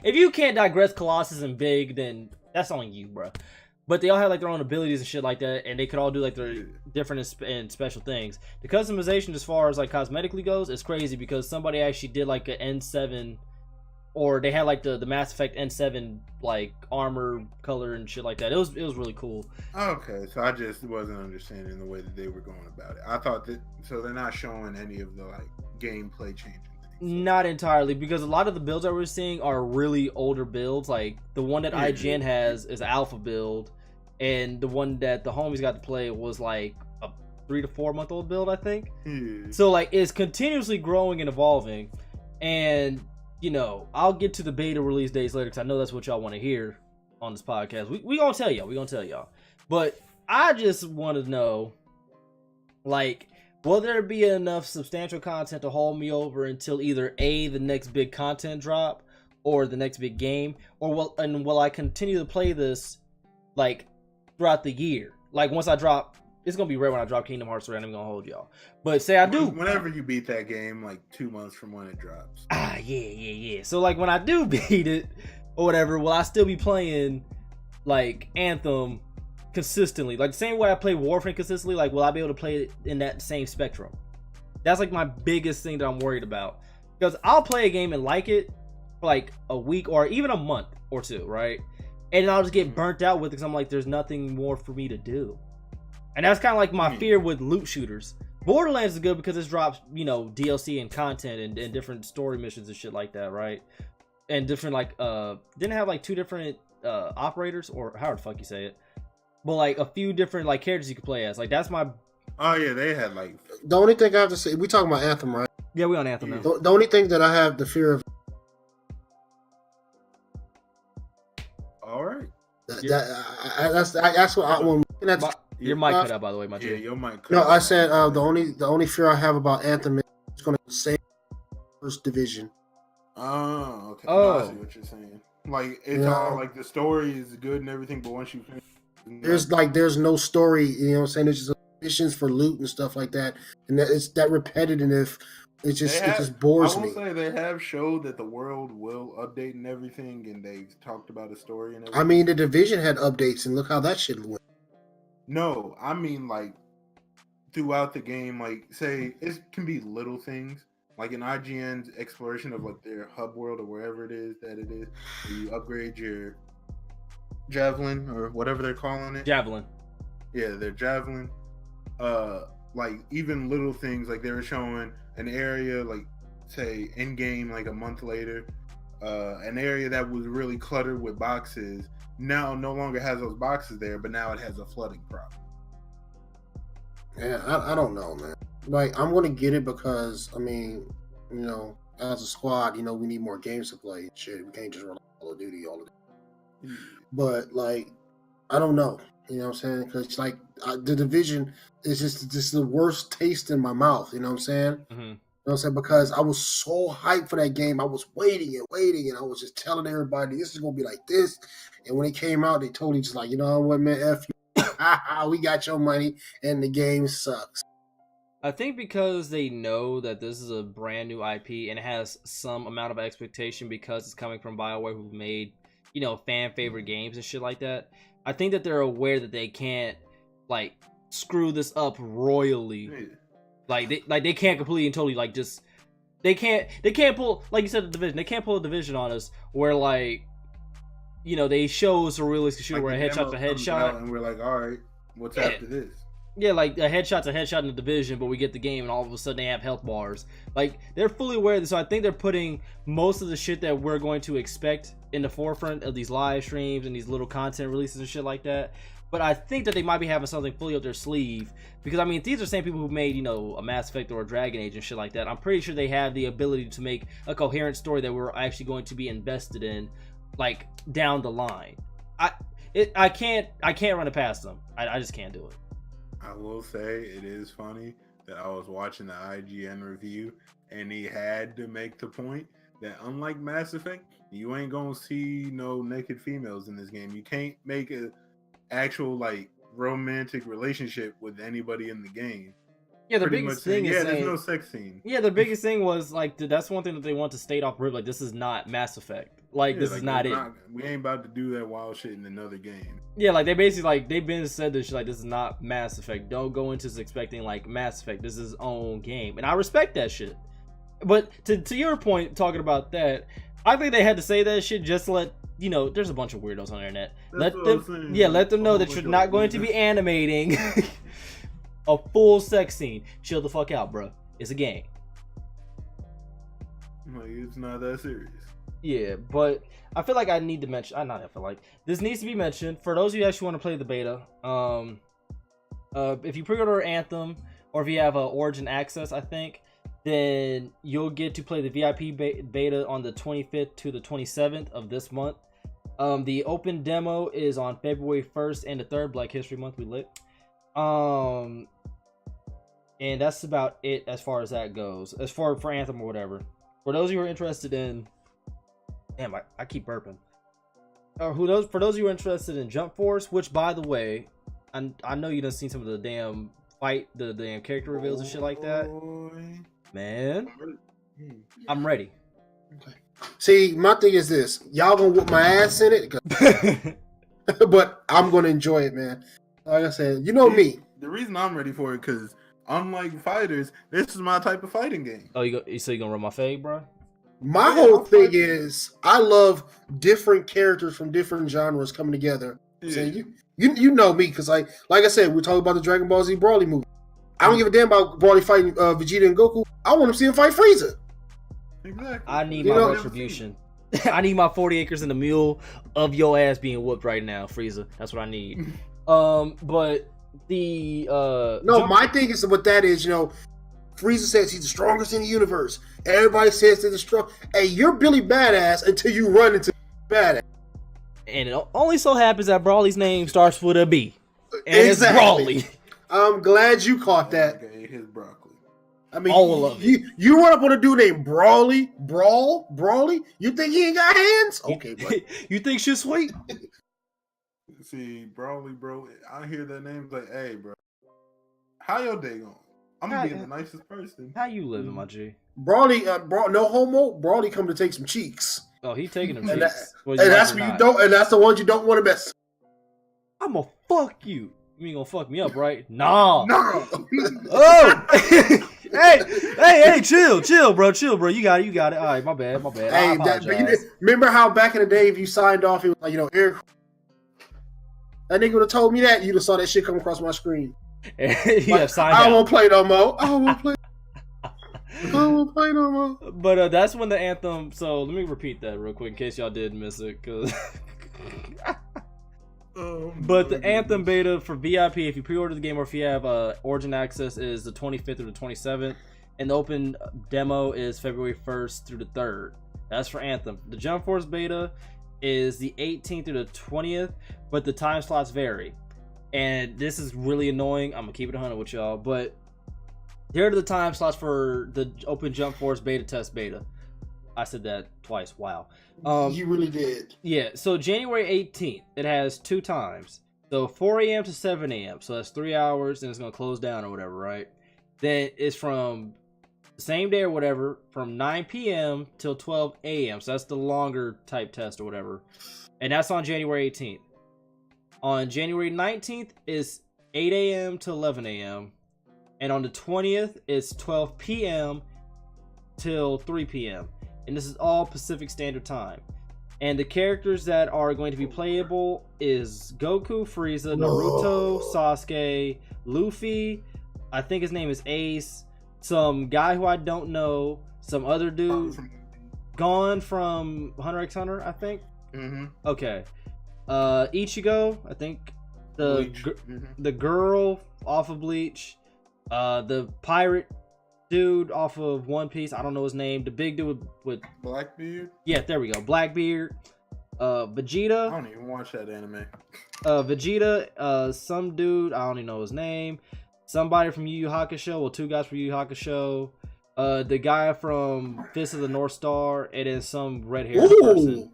if you can't digress Colossus and big, then that's on you, bro. But they all have like their own abilities and shit like that, and they could all do like their different and special things. The customization, as far as like cosmetically goes, is crazy because somebody actually did like an N7, or they had like the Mass Effect N7 like armor color and shit like that. It was really cool. Okay, so I just wasn't understanding the way that they were going about it. I thought that so they're not showing any of the like gameplay changing things. Not entirely, because a lot of the builds that we're seeing are really older builds. Like the one that IGN has is alpha build. And the one that the homies got to play was like a 3 to 4 month old build, I think. So like it's continuously growing and evolving. And you know, I'll get to the beta release days later because I know that's what y'all want to hear on this podcast. We gonna tell y'all. But I just want to know, like, will there be enough substantial content to hold me over until either A, the next big content drop, or the next big game, or will I continue to play this like throughout the year? Like once I drop, it's gonna be rare when I drop Kingdom Hearts 3. I'm gonna hold y'all. But say I do, whenever you beat that game, like 2 months from when it drops. Yeah. So like when I do beat it or whatever, will I still be playing like Anthem consistently? Like the same way I play Warframe consistently, like will I be able to play it in that same spectrum? That's like my biggest thing that I'm worried about. Because I'll play a game and like it for like a week or even a month or 2, right? And then I'll just get burnt out with it because I'm like, there's nothing more for me to do. And that's kind of like my fear with loot shooters. Borderlands is good because it drops, you know, DLC and content and different story missions and shit like that, right? And different like didn't it have like 2 different operators, or how the fuck you say it, but like a few different like characters you could play as. Like that's my Oh yeah, they had like. The only thing I have to say, we talking about Anthem, right? Yeah, we on Anthem now. The only thing that I have the fear of. All right. That's what I want. Your mic cut out, by the way, my Yeah, G. your mic. Cut No, out. I said the only fear I have about Anthem is it's going to save first division. Oh, okay. Oh. No, I see what you're saying. Like it's all like the story is good and everything, but once you finish, There's no story. You know what I'm saying? There's just missions for loot and stuff like that, and it's that repetitive. It just bores me. I will say they have showed that the world will update and everything, and they've talked about a story and everything. I mean, the division had updates, and look how that shit went. No, I mean like throughout the game, like say it can be little things, like in IGN's exploration of like their hub world or wherever it is that it is, where you upgrade your javelin or whatever they're calling it. Javelin. Yeah, their javelin. Like even little things, like they were showing an area, like say in game, like a month later, an area that was really cluttered with boxes now no longer has those boxes there, but now it has a flooding problem. Yeah, I don't know, man. Like, I'm gonna get it because I mean, you know, as a squad, you know, we need more games to play. Shit, we can't just run Call of Duty all the time. But like, I don't know. You know what I'm saying? Because like the division is just the worst taste in my mouth. You know what I'm saying? Mm-hmm. You know what I'm saying? Because I was so hyped for that game. I was waiting, and I was just telling everybody this is gonna be like this. And when it came out, they totally just like, you know what, man, F you. We got your money, and the game sucks. I think because they know that this is a brand new IP and it has some amount of expectation because it's coming from BioWare, who made, you know, fan favorite games and shit like that. I think that they're aware that they can't like screw this up royally. Yeah. Like they can't completely and totally like just they can't pull, like you said, the division. They can't pull a division on us where like, you know, they show us a realistic shooter where a headshot's a headshot, and we're like, all right, what's after this? Yeah, like a headshot's a headshot in the division, but we get the game and all of a sudden they have health bars. Like, they're fully aware of this, so I think they're putting most of the shit that we're going to expect in the forefront of these live streams and these little content releases and shit like that. But I think that they might be having something fully up their sleeve, because I mean, these are the same people who made, you know, a Mass Effect or a Dragon Age and shit like that. I'm pretty sure they have the ability to make a coherent story that we're actually going to be invested in, like, down the line. I can't run it past them. I just can't do it. I will say it is funny that I was watching the IGN review and he had to make the point that unlike Mass Effect, you ain't gonna see no naked females in this game. You can't make a actual like romantic relationship with anybody in the game. Yeah, the biggest thing is there's no sex scene. Yeah, the biggest thing was like that's one thing that they want to state off rip. Like, this is not Mass Effect. Like, this is not it. We ain't about to do that wild shit in another game. Yeah, like they basically like they've been said this shit, like, this is not Mass Effect. Don't go into this expecting like Mass Effect. This is his own game, and I respect that shit. But to your point, talking about that, I think they had to say that shit just to let you know. There's a bunch of weirdos on the internet. Let them know that you're not going to be animating a full sex scene. Chill the fuck out, bro. It's a game. Like, it's not that serious. Yeah, but I feel like I need to mention. This needs to be mentioned for those of you who actually want to play the beta. If you pre-order Anthem or if you have Origin Access, I think, then you'll get to play the VIP beta on the 25th to the 27th of this month. The open demo is on February 1st and the 3rd, Black History Month. We lit. And that's about it as far as that goes. As for Anthem or whatever. For those of you who are interested in, damn, I keep burping. For those of you who are interested in Jump Force, which by the way, I know you done seen some of the damn the damn character reveals and shit like that. Man, I'm ready. Okay. See, my thing is this: y'all gonna whoop my ass in it, but I'm gonna enjoy it, man. Like I said, you know me. The reason I'm ready for it because unlike fighters, this is my type of fighting game. Oh, so you gonna run my fade, bro? My whole thing is I love different characters from different genres coming together. Yeah. So you know me because like I said, we're talking about the Dragon Ball Z Broly movie. I don't give a damn about Broly fighting Vegeta and Goku. I want to see him fight Frieza. Exactly. I need my retribution. I need my 40 acres and a mule of your ass being whooped right now, Frieza. That's what I need. But the No, my thing is what that is. Frieza says he's the strongest in the universe. Everybody says they're the strong. Hey, you're Billy Badass until you run into Badass. And it only so happens that Brawly's name starts with a B. And Exactly. it's Brawly. I'm glad you caught that. Ate his broccoli. I mean, all of it. You run up on a dude named Brawly? You think he ain't got hands? Okay, bro. You think she's sweet? See, Broly, bro, I hear that name like, hey, bro, how your day going? I'm gonna be the nicest person. How you living, my G? Brawly, no homo. Brawly come to take some cheeks. Oh, he taking them And, cheeks. that's what you don't. And that's the ones you don't want to mess. I'm gonna fuck you. You ain't gonna fuck me up, right? Nah. No. Oh. hey, chill, bro. You got it. All right, my bad. Hey, remember how back in the day, if you signed off, it was like, Eric. That nigga would have told me that. You'd have saw that shit come across my screen. I won't play no more. But that's when the anthem. So let me repeat that real quick in case y'all did miss it, cause. But the Anthem beta for VIP, if you pre-order the game or if you have Origin access, is the 25th through the 27th, and the open demo is February 1st through the 3rd. That's for Anthem. The Jump Force beta is the 18th through the 20th, but the time slots vary. And this is really annoying. I'm gonna keep it 100 with y'all, but here are the time slots for the Open Jump Force beta test beta. I said that twice. Wow. You really did. Yeah, so January 18th, it has 2 times. So 4 a.m. to 7 a.m. So that's 3 hours, and it's going to close down or whatever, right? Then it's from the same day or whatever, from 9 p.m. till 12 a.m. So that's the longer type test or whatever. And that's on January 18th. On January 19th, is 8 a.m. to 11 a.m. And on the 20th, it's 12 p.m. till 3 p.m. And this is all Pacific Standard Time. And the characters that are going to be playable is Goku, Frieza, Naruto, Sasuke, Luffy, I think his name is Ace, some guy who I don't know, some other dude, Gon from Hunter x Hunter, I think. Mm-hmm. Okay. Ichigo, I think the girl off of Bleach, the pirate dude off of One Piece, I don't know his name. The big dude with Blackbeard. Yeah, there we go. Blackbeard. Vegeta. I don't even watch that anime. Vegeta. Some dude, I don't even know his name. Somebody from Yu Yu Hakusho. Well, 2 guys from Yu Yu Hakusho. The guy from Fist of the North Star, and then some red-haired person.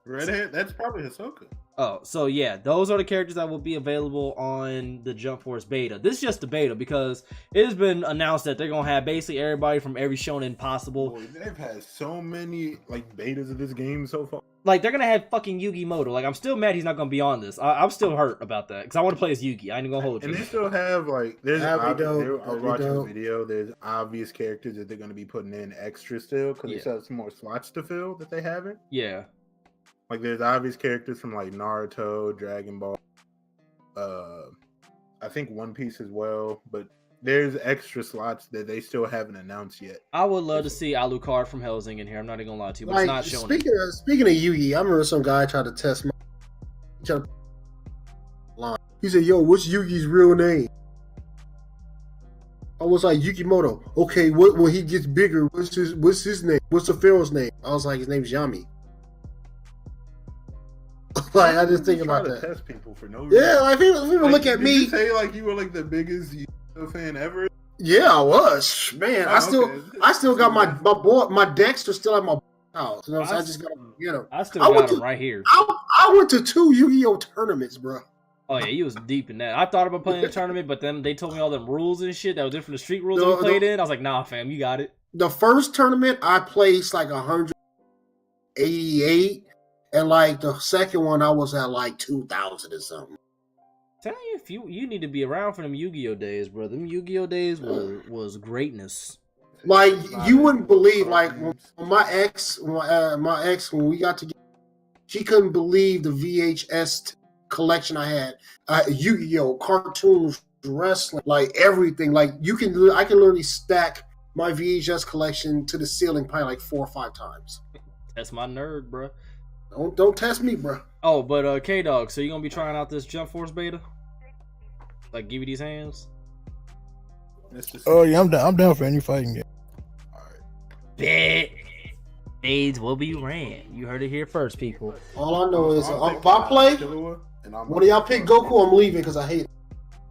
Red hair? That's probably Hisoka. Oh, so yeah, those are the characters that will be available on the Jump Force beta. This is just the beta because it has been announced that they're gonna have basically everybody from every shonen possible. Boy, they've had so many betas of this game so far. Like, they're gonna have fucking Yugi Moto. Like, I'm still mad he's not gonna be on this. I'm still hurt about that because I want to play as Yugi. I ain't gonna hold you. And they still have there's I was watching a dope. video. There's obvious characters that they're gonna be putting in extra still because they still have some more slots to fill that they haven't. Yeah. There's obvious characters from Naruto, Dragon Ball, I think One Piece as well, but there's extra slots that they still haven't announced yet. I would love to see Alucard from Hellsing in here. I'm not even gonna lie to you, but it's not showing. Speaking of Yugi, I remember some guy tried to test my line. He said, "Yo, what's Yugi's real name?" I was like, Yukimoto. Okay, when he gets bigger, what's his name? What's the pharaoh's name? I was like, his name's Yami. I just think about that. Test people for no reason. Yeah, people look at me. Did you say you were the biggest Yu-Gi-Oh fan ever? Yeah, I was. Man, I still got my decks are still at my house. I just got to get them. I still got them right here. I went to 2 Yu-Gi-Oh tournaments, bro. Oh yeah, he was deep in that. I thought about playing a tournament, but then they told me all them rules and shit that was different from the street rules that we played in. I was like, nah, fam, you got it. The first tournament I placed 188. And the second one, I was at 2,000 or something. Tell you, if you need to be around for them Yu-Gi-Oh days, bro. Them Yu-Gi-Oh days was greatness. You wouldn't believe, when my ex, when we got together, she couldn't believe the VHS collection I had. Yu-Gi-Oh, cartoons, wrestling, everything. I can literally stack my VHS collection to the ceiling probably 4 or 5 times. That's my nerd, bro. Don't test me, bro. Oh, but K-Dog, so you gonna be trying out this Jump Force beta? Like, give you these hands? Oh yeah, I'm down. I'm down for any fighting game. Bet. Fades will be ran. You heard it here first, people. All I know is if I play, one of y'all pick Goku, I'm leaving because I hate it.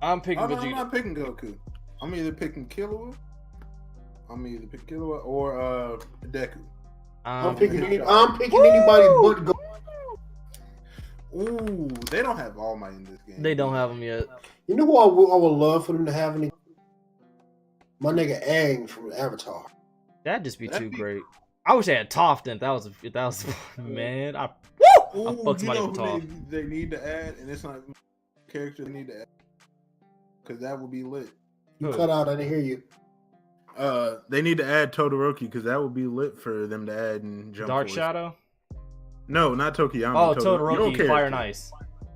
I'm picking Vegeta. I'm not picking Goku. I'm either picking Killua. Or Deku. I'm picking anybody but Goku. Ooh, they don't have All Might in this game. They don't have them yet. You know who I would love for them to have in my nigga Aang from Avatar. That'd just be too great. I wish they had Toph then. If that was man. I fuck somebody with Toph. They need to add, and it's not a character they need to add. Because that would be lit. You cut out, I didn't hear you. They need to add Todoroki because that would be lit for them to add in Jump Dark Force. Shadow? No, not Tokiyama. Oh, Todoroki, Fire and Ice.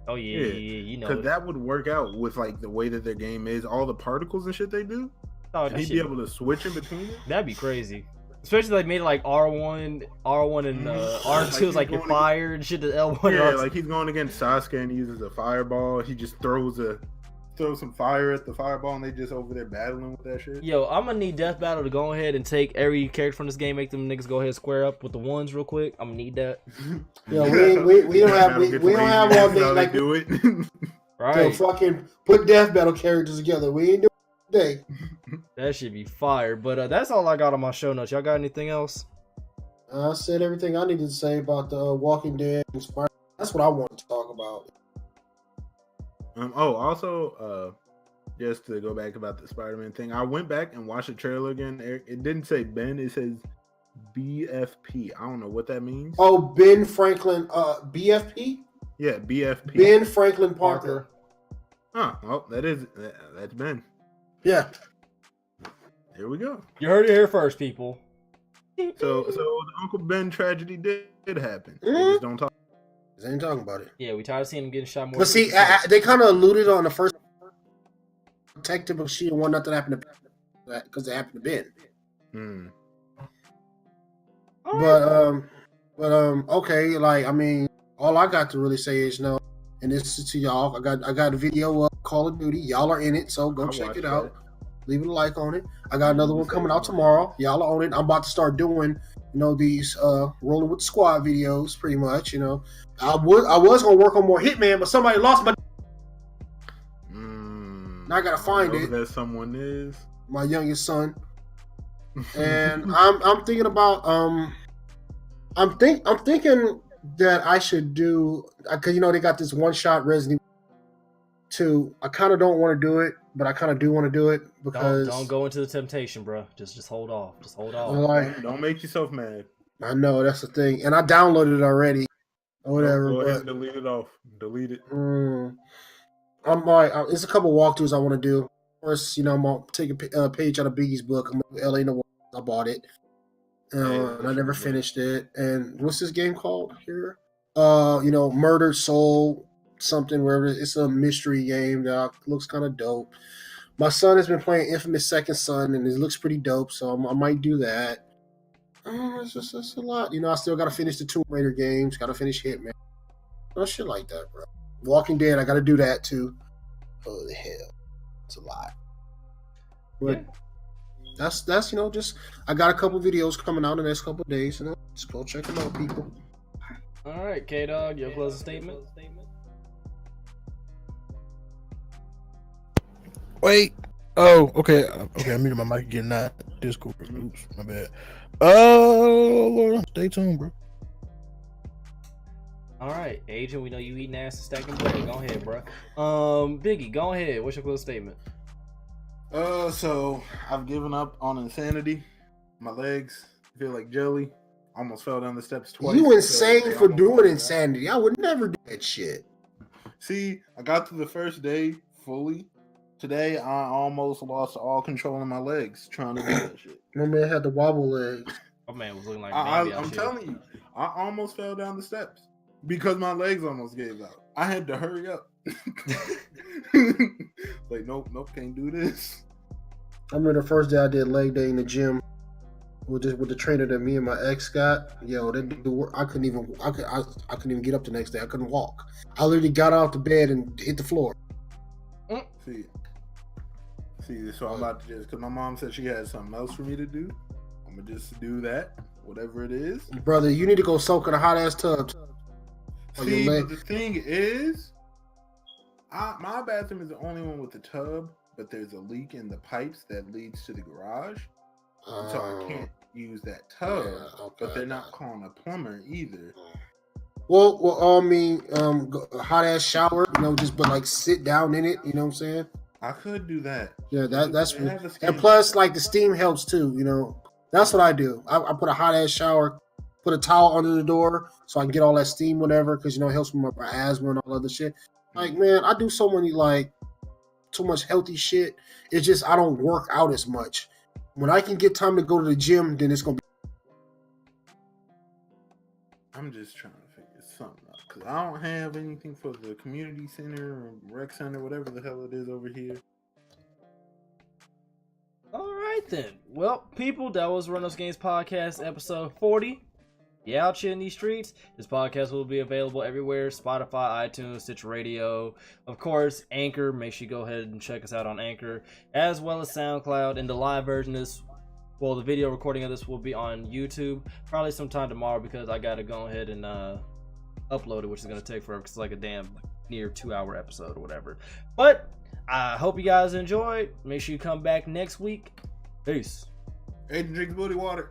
Oh yeah, you know. Because that would work out with like the way that their game is, all the particles and shit they do. Oh, he'd be able to switch in between it. That'd be crazy. Especially like made it like R1 and R2 is like your fire and shit. The L1. Yeah, like he's going against Sasuke and he uses a fireball. He just throws some fire at the fireball and they just over there battling with that shit. Yo, I'm gonna need Death Battle to go ahead and take every character from this game, make them niggas go ahead and square up with the ones real quick. I'm gonna need that. Yo, we don't have all day like do it. Right. So fucking put Death Battle characters together. We ain't doing it today. That should be fire. But that's all I got on my show notes. Y'all got anything else? I said everything I needed to say about the Walking Dead. That's what I want to talk about. Also, just to go back about the Spider-Man thing, I went back and watched the trailer again. It didn't say Ben, it says BFP. I don't know what that means. Oh, Ben Franklin, BFP? Yeah, BFP. Ben Franklin Parker. Huh, well, that's Ben. Yeah. Here we go. You heard it here first, people. So the Uncle Ben tragedy did happen. They just don't talk. They ain't talking about it. Yeah, we tired of seeing him getting shot more. But see, they kind of alluded on the first detective, but she didn't want nothing to happen to that because it happened to Ben. But okay, like I mean, all I got to really say is no, and this is to y'all. I got a video of Call of Duty. Y'all are in it, so go check it out. Leave a like on it. I got another one coming out tomorrow. Y'all are on it. I'm about to start doing, these rolling with the squad videos, pretty much. I was gonna work on more Hitman, but somebody lost my. Now I gotta find it. That someone is my youngest son, and I'm thinking about I'm thinking that I should do because they got this one shot Resident Evil 2. I kind of don't want to do it, but I kind of do want to do it because don't go into the temptation, bro. Just hold off. Just hold off. Like, don't make yourself mad. I know that's the thing, and I downloaded it already. Or whatever. Go ahead and delete it off. Delete it. I'm like, there's a couple walkthroughs I want to do. First, I'm gonna take a page out of Biggie's book. I'm gonna do LA Noir. I bought it. And I never finished it. And what's this game called here? Murdered Soul something. Wherever it's a mystery game that looks kind of dope. My son has been playing Infamous Second Son, and it looks pretty dope. So I might do that. It's just a lot. I still got to finish the Tomb Raider games. Got to finish Hitman. Shit like that, bro. Walking Dead, I got to do that too. Oh the hell, it's a lot. But that's just I got a couple videos coming out in the next couple of days, just go check them out, people. All right, K-Dog, your closing statement. Wait. Oh, okay. I muted my mic again. Not Discord. Oops, my bad. Lord, stay tuned, bro. All right, Agent, we know you eating ass and stacking bread. Go ahead, bro. Biggie, go ahead. What's your closing statement? So I've given up on insanity. My legs feel like jelly. Almost fell down the steps twice. You insane for doing insanity. I would never do that shit. See, I got through the first day fully. Today, I almost lost all control of my legs trying to do that shit. My man had the wobble legs. My man was looking like I'm telling you, I almost fell down the steps because my legs almost gave out. I had to hurry up. Like, nope, can't do this. I remember the first day I did leg day in the gym with the trainer that me and my ex got. Yo, that dude, I couldn't even get up the next day. I couldn't walk. I literally got out the bed and hit the floor. See, so I'm about to just, because my mom said she had something else for me to do. I'm going to just do that, whatever it is. Brother, you need to go soak in a hot ass tub. See, but the thing is, my bathroom is the only one with the tub, but there's a leak in the pipes that leads to the garage. So I can't use that tub. Yeah, okay, but they're not calling a plumber either. Well, I mean, a hot ass shower, just but like sit down in it. You know what I'm saying? I could do that. Yeah, that's and plus like the steam helps too. That's what I do. I put a hot ass shower, put a towel under the door so I can get all that steam, whatever, because it helps with my asthma and all other shit. Like, man, I do so much healthy shit. It's just I don't work out as much. When I can get time to go to the gym, then it's gonna be. I'm just trying to figure something out because I don't have anything for the community center or rec center, whatever the hell it is over here. All right then. Well, people, that was Run Those Games Podcast episode 40. Yeah, out here in these streets. This podcast will be available everywhere: Spotify, iTunes, Stitcher Radio, of course, Anchor. Make sure you go ahead and check us out on Anchor, as well as SoundCloud. And the live version is, well, the video recording of this will be on YouTube probably sometime tomorrow because I gotta go ahead and upload it, which is gonna take forever because it's like a damn near 2-hour episode or whatever. But I hope you guys enjoyed. Make sure you come back next week. Peace. Hey, drink booty water.